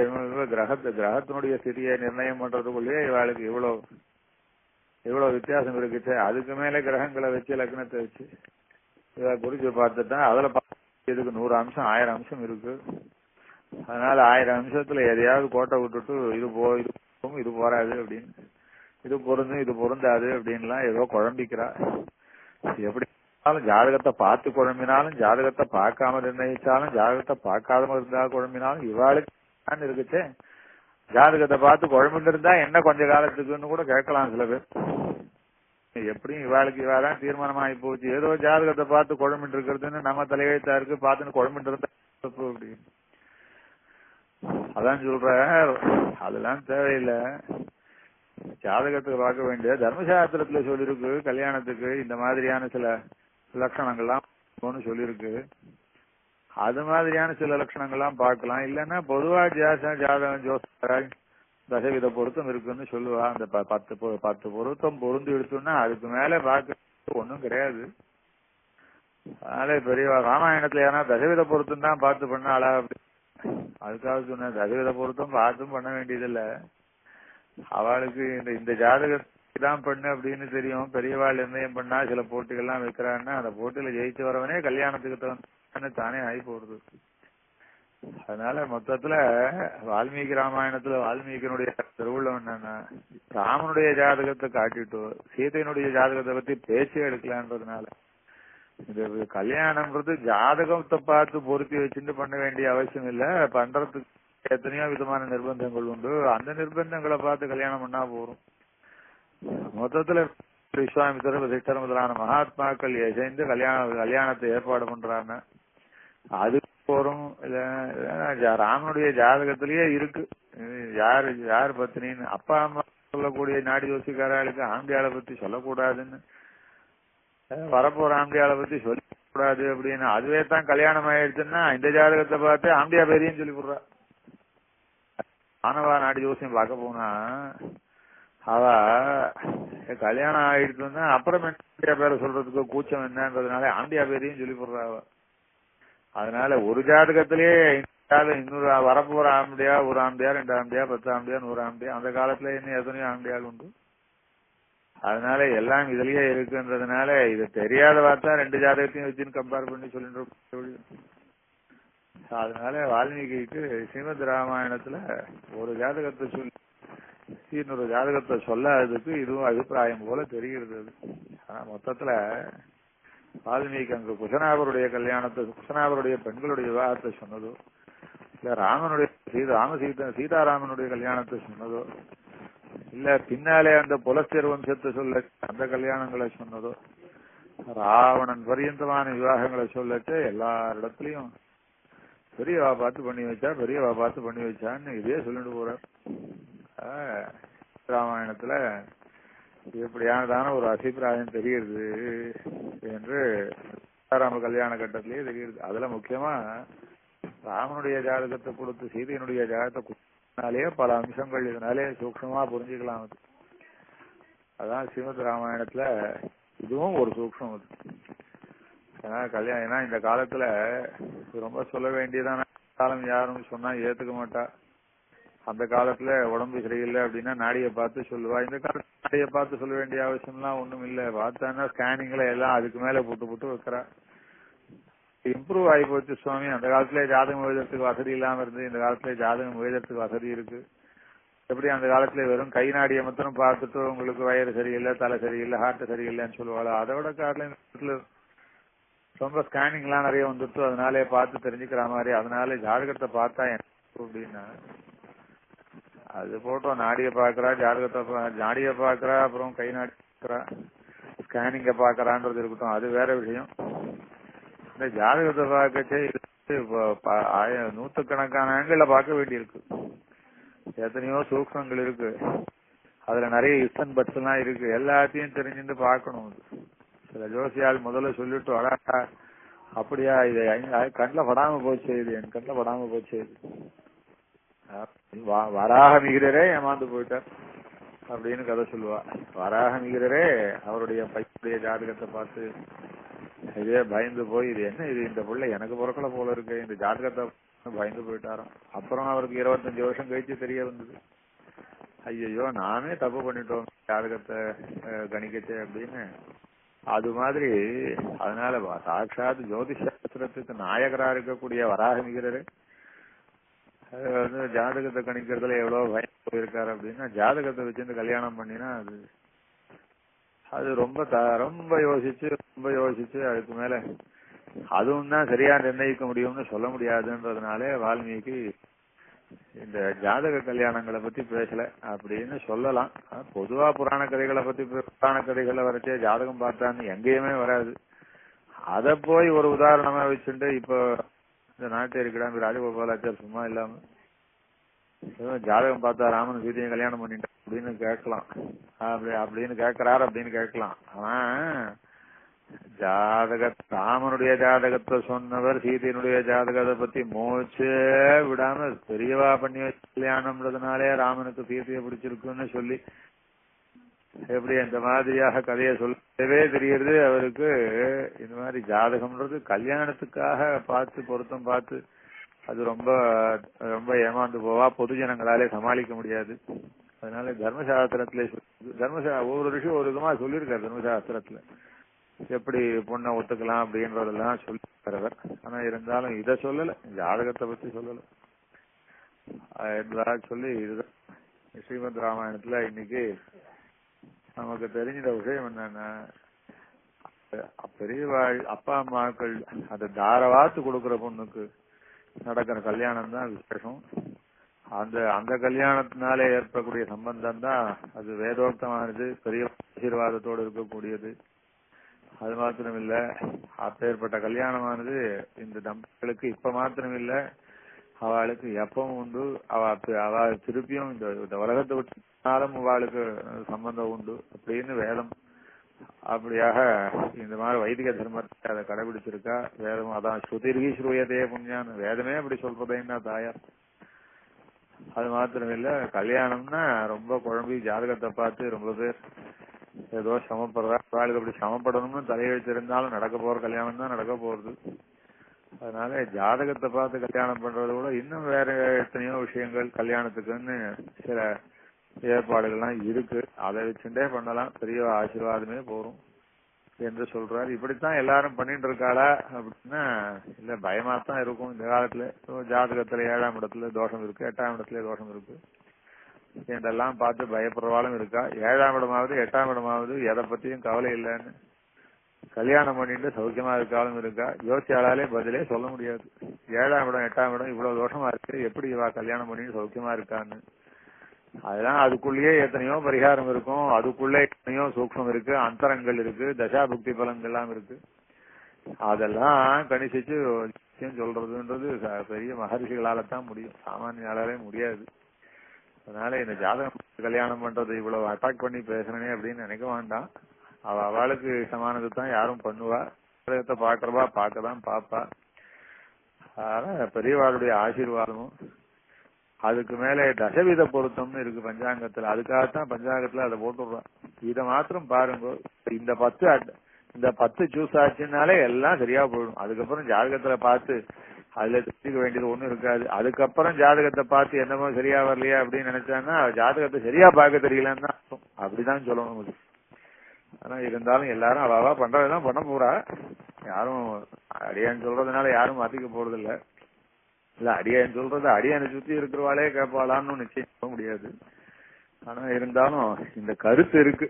கிரகத்தினுடைய ஸ்திதியை நிர்ணயம் பண்றதுக்குள்ளேயே இவாளுக்கு இவ்வளவு வித்தியாசம் இருக்குச்சு. அதுக்கு மேல கிரகங்களை வச்சு லக்னத்தை வச்சு இவ குறிச்சு பார்த்துட்டா அதுல இதுக்கு 100 அம்சம் 1000 அம்சம் இருக்கு. அதனால 1000 அம்சத்துல எதையாவது கோட்டை விட்டுட்டு இது போறாது அப்படின்னு, இது பொருந்தும் இது பொருந்தாது அப்படின்லாம் ஏதோ குழம்பிக்கிறா. எப்படி ஜாதகத்தை பார்த்து குழம்பினாலும், ஜாதகத்தை பார்க்காம நிர்ணயிச்சாலும், ஜாதகத்தை பார்க்காம இருந்தா குழம்பினாலும் இவாளுக்கு இருக்குச்சே. ஜாதகத்தை பார்த்து குழம்பிட்டு இருந்தா என்ன கொஞ்ச காலத்துக்குன்னு கூட கேட்கலாம் சில பேர். எப்படியும் இவாளுக்கு இவாதான் தீர்மானம் ஆகி போச்சு. ஏதோ ஜாதகத்தை பார்த்து குழம்பிட்டு இருக்கிறதுன்னு நம்ம தலையெழுத்தா இருக்கு, பார்த்துன்னு குழம்பிட்டு இருந்தா அப்படி அதான் சொல்ற. அதெல்லாம் தேவையில்லை. ஜாதகத்துக்கு பார்க்க வேண்டிய தர்மசாஸ்திரத்துல சொல்லிருக்கு. கல்யாணத்துக்கு இந்த மாதிரியான சில லட்சணங்கள்லாம் சொல்லிருக்கு. அது மாதிரியான சில லட்சணங்கள்லாம் பார்க்கலாம். இல்லைன்னா பொதுவா ஜாதகம் ஜோசியராய் தசவித பொருத்தம் இருக்குன்னு சொல்லுவா. அந்த 10 பொருத்தம் பொருந்து எடுத்தோம்னா அதுக்கு மேல பார்க்க ஒன்றும் கிடையாது. அதனால பெரியவா ராமாயணத்துல ஏன்னா தசவித பொருத்தம் தான் பார்த்து பண்ணாளா அப்படி அதுக்காக சொன்ன. தசவித பொருத்தம் பார்த்தும் பண்ண வேண்டியதில்லை. அவளுக்கு இந்த ஜாதகத்தான் பண்ணு அப்படின்னு தெரியும். பெரியவாள் நிர்ணயம் பண்ணா சில போட்டிகள்லாம் வைக்கிறான்னா அந்த போட்டியில ஜெயிச்சு வரவனே கல்யாணத்துக்கு தகுந்த தானே ஆகி போடுது. அதனால மொத்தத்துல வால்மீகி ராமாயணத்துல வால்மீகினுடைய திருவுள்ளம் என்னன்னா, ராமனுடைய ஜாதகத்தை காட்டிட்டு சீதையினுடைய ஜாதகத்தை பத்தி பேச்சே எடுக்கலான்றதுனால இது கல்யாணம்ன்றது ஜாதகத்தை பார்த்து பொருத்தி வச்சுட்டு பண்ண வேண்டிய அவசியம் இல்ல. பண்றதுக்கு எத்தனையோ விதமான நிர்பந்தங்கள் உண்டு. அந்த நிர்பந்தங்களை பார்த்து கல்யாணம் பண்ணா போறோம். மொத்தத்துல விஸ்வாமித்திரர் வசிஷ்டர் முதலான மகாத்மாக்கள் இசைந்து கல்யாணத்தை ஏற்பாடு பண்றாங்க. அது போறோம். ராமனுடைய ஜாதகத்திலேயே இருக்கு யார் பத்தினின்னு. அப்பா அம்மா சொல்லக்கூடிய நாடி ஜோசிக்காரர்களுக்கு ஆம்பியாளை பத்தி சொல்லக்கூடாதுன்னு, வரப்போற ஆம்பியாளை பத்தி சொல்லக்கூடாது அப்படின்னு அதுவே தான் கல்யாணம் ஆயிடுச்சுன்னா இந்த ஜாதகத்தை பார்த்து ஆம்பியா பேரையும் சொல்லி போடுறா. ஆனவா நாடி ஜோசியம் பார்க்க போனா அவ கல்யாணம் ஆயிடுச்சுன்னா அப்புறம் பேரை சொல்றதுக்கு கூச்சம் என்னன்றதுனால ஆம்பியா பேரையும் சொல்லி போடுறா அவ. அதனால ஒரு ஜாதகத்திலேயே இன்னொரு வரப்போற ஆம்படியா, ஒரு ஆம்படியா, 2 ஆம்படியா, 10 ஆம்படியா, 100 ஆம்படியா, அந்த காலத்துல இன்னும் எத்தனையோ ஆம்படியால் உண்டு. அதனால எல்லாம் இதுலயே இருக்குன்றதுனால இது தெரியாத பார்த்தா 2 ஜாதகத்தையும் வச்சுன்னு கம்பேர் பண்ணி சொல்லிட்டு. அதனால வால்மீகிக்கு ஸ்ரீமத் ராமாயணத்துல ஒரு ஜாதகத்தை சொல்லி இன்னொரு ஜாதகத்தை சொல்லாததுக்கு இதுவும் அபிப்பிராயம் போல தெரிகிறது. ஆனா மொத்தத்துல வால்மீகி அங்கு குஷனாபருடைய கல்யாணத்தை, குஷனாபருடைய பெண்களுடைய விவாகத்தை சொன்னதோ, இல்ல ராமனுடைய சீதாராமனுடைய கல்யாணத்தை சொன்னதோ, இல்ல பின்னாலே அந்த புலஸ்தியர் வம்சத்தை சொல்ல அந்த கல்யாணங்களை சொன்னதோ, ராவணன் பரியந்தமான விவாகங்களை சொல்லட்டு எல்லா இடத்துலயும் பெரியவா பார்த்து பண்ணி வச்சா, பெரியவா பார்த்து பண்ணி வச்சான்னு இதே சொல்லிட்டு போற. ராமாயணத்துல இப்படியானதான ஒரு அபிப்பிராயம் தெரியுது என்று சீதாராம கல்யாண கட்டத்திலேயே தெரியுது. அதுல முக்கியமா ராமனுடைய ஜாதகத்தை கொடுத்து சீதையினுடைய ஜாதகத்தை கொடுத்தனாலே பல அம்சங்கள் இதனாலே சூக்ஷமா புரிஞ்சுக்கலாம். அது அதான் ஸ்ரீமத் ராமாயணத்துல இதுவும் ஒரு சூக்ஷம். அது ஏன்னா கல்யாணம், ஏன்னா இந்த காலத்துல ரொம்ப சொல்ல வேண்டியதான காலம், யாரும் சொன்னா ஏத்துக்க மாட்டா. அந்த காலத்துல உடம்பு சரியில்லை அப்படின்னா நாடியை பார்த்து சொல்லுவா. இந்த காலத்துல நாடியை பார்த்து சொல்ல வேண்டிய அவசியம்லாம் ஒண்ணும் இல்லை. பார்த்தான்னா ஸ்கேனிங்ல எல்லாம் அதுக்கு மேல போட்டு வைக்கிறா. இம்ப்ரூவ் ஆகி போச்சு சுவாமி. அந்த காலத்துல ஜாதகம் எழுதுறதுக்கு வசதி இல்லாம இருந்து இந்த காலத்துல ஜாதகம் எழுதுறதுக்கு வசதி இருக்கு. எப்படி அந்த காலத்துல வெறும் கை நாடியை மாத்திரம் பார்த்துட்டு உங்களுக்கு வயிறு சரியில்லை, தலை சரியில்லை, ஹார்ட் சரியில்லைன்னு சொல்லுவாள். அதோட காலத்துல ரொம்ப ஸ்கேனிங் எல்லாம் நிறைய வந்துட்டு அதனாலே பார்த்து தெரிஞ்சுக்கிற மாதிரி. அதனால ஜாதகத்தை பார்த்தா என்ன அப்படின்னா அது போட்டோம் நாடிய பாக்குறா, ஜாதகத்தை நாடிய பாக்குறா, அப்புறம் கை நாடி பாக்குறா, ஸ்கேனிங்க பாக்குறான்றது இருக்கட்டும், அது வேற விஷயம். இந்த ஜாதகத்தை பார்க்கச்சே நூத்துக்கணக்கான ஆங்கிள் பார்க்க வேண்டியிருக்கு. எத்தனையோ சூக்ஷங்கள் இருக்கு, அதுல நிறைய இஸ்டன் பட்ஸ் எல்லாம் இருக்கு. எல்லாத்தையும் தெரிஞ்சுட்டு பார்க்கணும். சில ஜோசியால் முதல்ல சொல்லிட்டு வர அப்படியா இது கண்ணில் படாம போச்சு, இது என் கண்ணில் படாம போச்சு, வராக மிகிறரே ஏமாந்து போயிட்டார் அப்படின்னு கதை சொல்லுவா. வராக மிகிறரே அவருடைய பையனுடைய ஜாதகத்தை பார்த்து இதே பயந்து போய் இது என்ன இது, இந்த பிள்ளை எனக்கு பிறக்கல போல இருக்கு, இந்த ஜாதகத்தை பயந்து போயிட்டாராம். அப்புறம் அவருக்கு 25 வருஷம் கழிச்சு தெரிய வந்தது, ஐயோ நானே தப்பு பண்ணிட்டோம் ஜாதகத்தை கணிக்கச்சே அப்படின்னு. அது மாதிரி அதனால சாட்சாத் ஜோதிஷ சாஸ்திரத்துக்கு நாயகரா இருக்கக்கூடிய வராக மிகிறரே ஜாதகத்தை கணிக்கிறதுல எவ்வளவு பயம் போயிருக்காரு அப்படின்னா, ஜாதகத்தை வச்சிருந்து கல்யாணம் பண்ணினா அது ரொம்ப யோசிச்சு அதுக்கு மேல அதுவும் தான் சரியா நிர்ணயிக்க முடியும்னு சொல்ல முடியாதுன்றதுனாலே வால்மீகி இந்த ஜாதக கல்யாணங்களை பத்தி பேசல அப்படின்னு சொல்லலாம். பொதுவா புராண கதைகளை வரைச்சே ஜாதகம் பார்த்தான்னு எங்கேயுமே வராது. அத போய் ஒரு உதாரணமா வச்சுட்டு இப்போ இந்த நாட்டை இருக்கிறாங்க ராஜகோபாலாச்சார் சும்மா இல்லாம ஜாதகம் பார்த்தா ராமன் சீதையும் கல்யாணம் பண்ணிட்டான் அப்படின்னு கேட்கலாம், அப்படின்னு கேட்கிறாரு அப்படின்னு கேட்கலாம். ஆனா ராமனுடைய ஜாதகத்தை சொன்னவர் சீதையினுடைய ஜாதகத்தை பத்தி மோச்சே விடாம பெரியவா பண்ணி வச்ச கல்யாணம்ன்றதுனாலே ராமனுக்கு சீதையை பிடிச்சிருக்குன்னு சொல்லி எப்படி இந்த மாதிரியாக கதையை சொல்லவே தெரியுது அவருக்கு. இந்த மாதிரி ஜாதகம்ன்றது கல்யாணத்துக்காக பார்த்து பொருத்தம் பார்த்து அது ரொம்ப ரொம்ப ஏமாந்து போவா, பொது ஜனங்களாலே சமாளிக்க முடியாது. அதனால தர்மசாஸ்திரத்துல ஒவ்வொரு விஷயம் ஒரு விதமா சொல்லியிருக்காரு. தர்மசாஸ்திரத்துல எப்படி பொண்ணை ஒத்துக்கலாம் அப்படின்றதெல்லாம் சொல்லிருக்கிறவர். ஆனா இருந்தாலும் இதை சொல்லல, ஜாதகத்தை பத்தி சொல்லல. சொல்லி இதுதான் ஸ்ரீமத் ராமாயணத்துல இன்னைக்கு நமக்கு தெரிஞ்ச விஷயம் என்னன்னா, பெரியவாள் அப்பா அம்மாக்கள் அந்த தாரவாத்து கொடுக்கிற பொண்ணுக்கு நடக்கிற கல்யாணம் தான் விசேஷம். அந்த கல்யாணத்தினாலே ஏற்படக்கூடிய சம்பந்தம் தான் அது வேதோக்தமானது, பெரிய ஆசீர்வாதத்தோடு இருக்கக்கூடியது. அது மாத்திரம் இல்ல, அப்பேற்பட்ட கல்யாணமானது இந்த தம்பதிகளுக்கு இப்ப மாத்திரம் இல்ல, அவளுக்கு எப்பவும் உண்டு. அவ திருப்பியும் இந்த உலகத்தை விட்டாலும் அவளுக்கு சம்பந்தம் உண்டு அப்படின்னு வேதம் அப்படியாக இந்த மாதிரி வைதிக தர்மத்தை அதை கடைபிடிச்சிருக்கா வேதம். அதான் ஸ்ருதிர்கி ஸ்ரூயதே புண்ணியான்னு வேதமே அப்படி சொல்றதேன்னா தாயார். அது மாத்திரம் இல்ல, கல்யாணம்னா ரொம்ப குழம்பி ஜாதகத்தை பார்த்து ரொம்ப பேர் ஏதோ சமப்படுறா. அவளுக்கு அப்படி சமப்படணும்னு தலையெழுத்து இருந்தாலும் நடக்க போற கல்யாணம் தான் நடக்க போறது. அதனால ஜாதகத்தை பார்த்து கல்யாணம் பண்றதை விட இன்னும் வேற எத்தனையோ விஷயங்கள் கல்யாணத்துக்குன்னு சில ஏற்பாடுகள்லாம் இருக்கு. அதை வச்சுட்டே பண்ணலாம், பெரிய ஆசீர்வாதமே போறோம் என்று சொல்றாரு. இப்படித்தான் எல்லாரும் பண்ணிட்டு இருக்காளா அப்படின்னா இல்ல, பயமாத்தான் இருக்கும் இந்த காலத்துல. ஜாதகத்துல 7ஆம் இடத்துல தோஷம் இருக்கு, 8ஆம் இடத்துல தோஷம் இருக்கு என்றெல்லாம் பார்த்து பயப்படுறவாளும் இருக்கா. 7ஆம் இடமாவது 8ஆம் இடமாவது எதை பத்தியும் கவலை இல்லைன்னு கல்யாணம் பண்ணிட்டு சௌக்கியமா இருக்காலும் இருக்கா. யோசிச்சாலே பதிலே சொல்ல முடியாது. 7ஆம் இடம் 8ஆம் இடம் இவ்வளவு தோஷமா இருக்கு, எப்படி இவா கல்யாணம் பண்ணிட்டு சௌக்கியமா இருக்கான்னு. அதெல்லாம் அதுக்குள்ளேயே எத்தனையோ பரிகாரம் இருக்கும், அதுக்குள்ளே எத்தனையோ சூக்ஷ்மம் இருக்கு, அந்தரங்கள் இருக்கு, தசாபுக்தி பலன்கள் எல்லாம் இருக்கு. அதெல்லாம் கணிசிச்சு சொல்றதுன்றது பெரிய மகர்ஷிகளால தான் முடியும், சாமானியாலே முடியாது. அதனால இந்த ஜாதகம் கல்யாணம் பண்றது இவ்வளவு அட்டாக் பண்ணி பேசணுமே அப்படின்னு நினைக்க வேண்டாம். அவளுக்கு சமானது தான் யாரும் பண்ணுவா. ஜாதகத்தை பாக்குறவா பார்க்கதான் பாப்பா. அதனால பெரியவாளுடைய ஆசீர்வாதமும், அதுக்கு மேல தசவித பொருத்தம்னு இருக்கு பஞ்சாங்கத்துல. அதுக்காகத்தான் பஞ்சாங்கத்துல அதை போட்டுடுறான். இதை மாத்திரம் பாருங்க, இந்த 10 சூஸ் ஆச்சுனாலே எல்லாம் சரியா போயிடும். அதுக்கப்புறம் ஜாதகத்துல பார்த்து அதுல தெரிஞ்சுக்க வேண்டியது ஒண்ணும் இருக்காது. அதுக்கப்புறம் ஜாதகத்தை பார்த்து என்னமோ சரியா வரலையா அப்படின்னு நினைச்சான்னா ஜாதகத்தை சரியா பார்க்க தெரியலன்னு தான் அர்த்தம். அப்படிதான் சொல்லணும். ஆனா இருந்தாலும் எல்லாரும் அவாவா பண்றதுதான் பண்ண போறா. யாரும் அடியான்னு சொல்றதுனால யாரும் மாத்திக்க போறது இல்ல. அடியான்னு சொல்றது அடியானை சுத்தி இருக்கிறவாளே கேட்பாளான்னு நிச்சயம் சொல்ல முடியாது. ஆனா இருந்தாலும் இந்த கருத்து இருக்கு,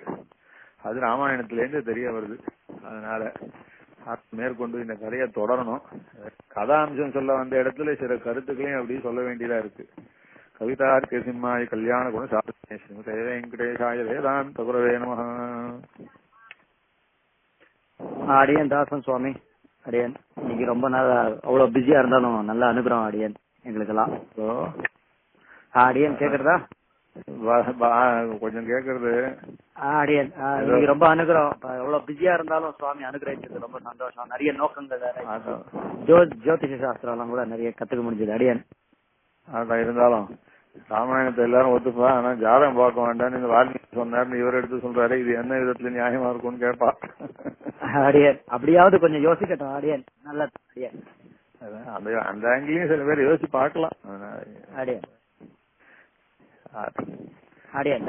அது ராமாயணத்துல இருந்து தெரிய வருது. அதனால மேற்கொண்டு இந்த கதையை தொடரணும். கதாம்சம் சொல்ல வந்த இடத்துல சில கருத்துக்களையும் அப்படி சொல்ல வேண்டியதா இருக்கு. கவிதார்க்கிய சிம்மாய கல்யாண குண சாதனே ஸ்ரீமதே வெங்கடேசாய வேதாந்த குரவே நமஹ. அடியன் தாசன் சுவாமி. அடியன் இன்னைக்கு ரொம்ப நாள் அவ்வளவு பிஸியா இருந்தாலும் நல்ல அனுகிரகம் அடியன் எங்களுக்கெல்லாம். அடியன் கேக்குறதா? கொஞ்சம் கேக்குறது. அடியன் இன்னைக்கு ரொம்ப அனுகிரகம். எவ்வளவு பிஸியா இருந்தாலும் சுவாமி அனுகிரகிச்சது ரொம்ப சந்தோஷம். நிறைய நோக்கங்கள், ஜோதிஷ சாஸ்திரம் எல்லாம் கூட நிறைய கத்துக்க முடிஞ்சது அடியன். அதான் இருந்தாலும் ராமாயணத்தை எல்லாரும் ஒத்துப்பா, ஆனா ஜாதகம் பார்க்க வேண்டாம்னு இந்த வால்மீகி சொன்னாருன்னு இவர் எடுத்து சொல்றாரு. இது என்ன விதத்துல நியாயமா இருக்கும்னு கேட்பா. அடியன் அப்படியாவது கொஞ்சம் யோசிக்கட்டும் அடியன். நல்ல அடியன் அந்த ஆங்கிலையும் சில பேர் யோசிச்சு பார்க்கலாம். அடியன் அடியன்.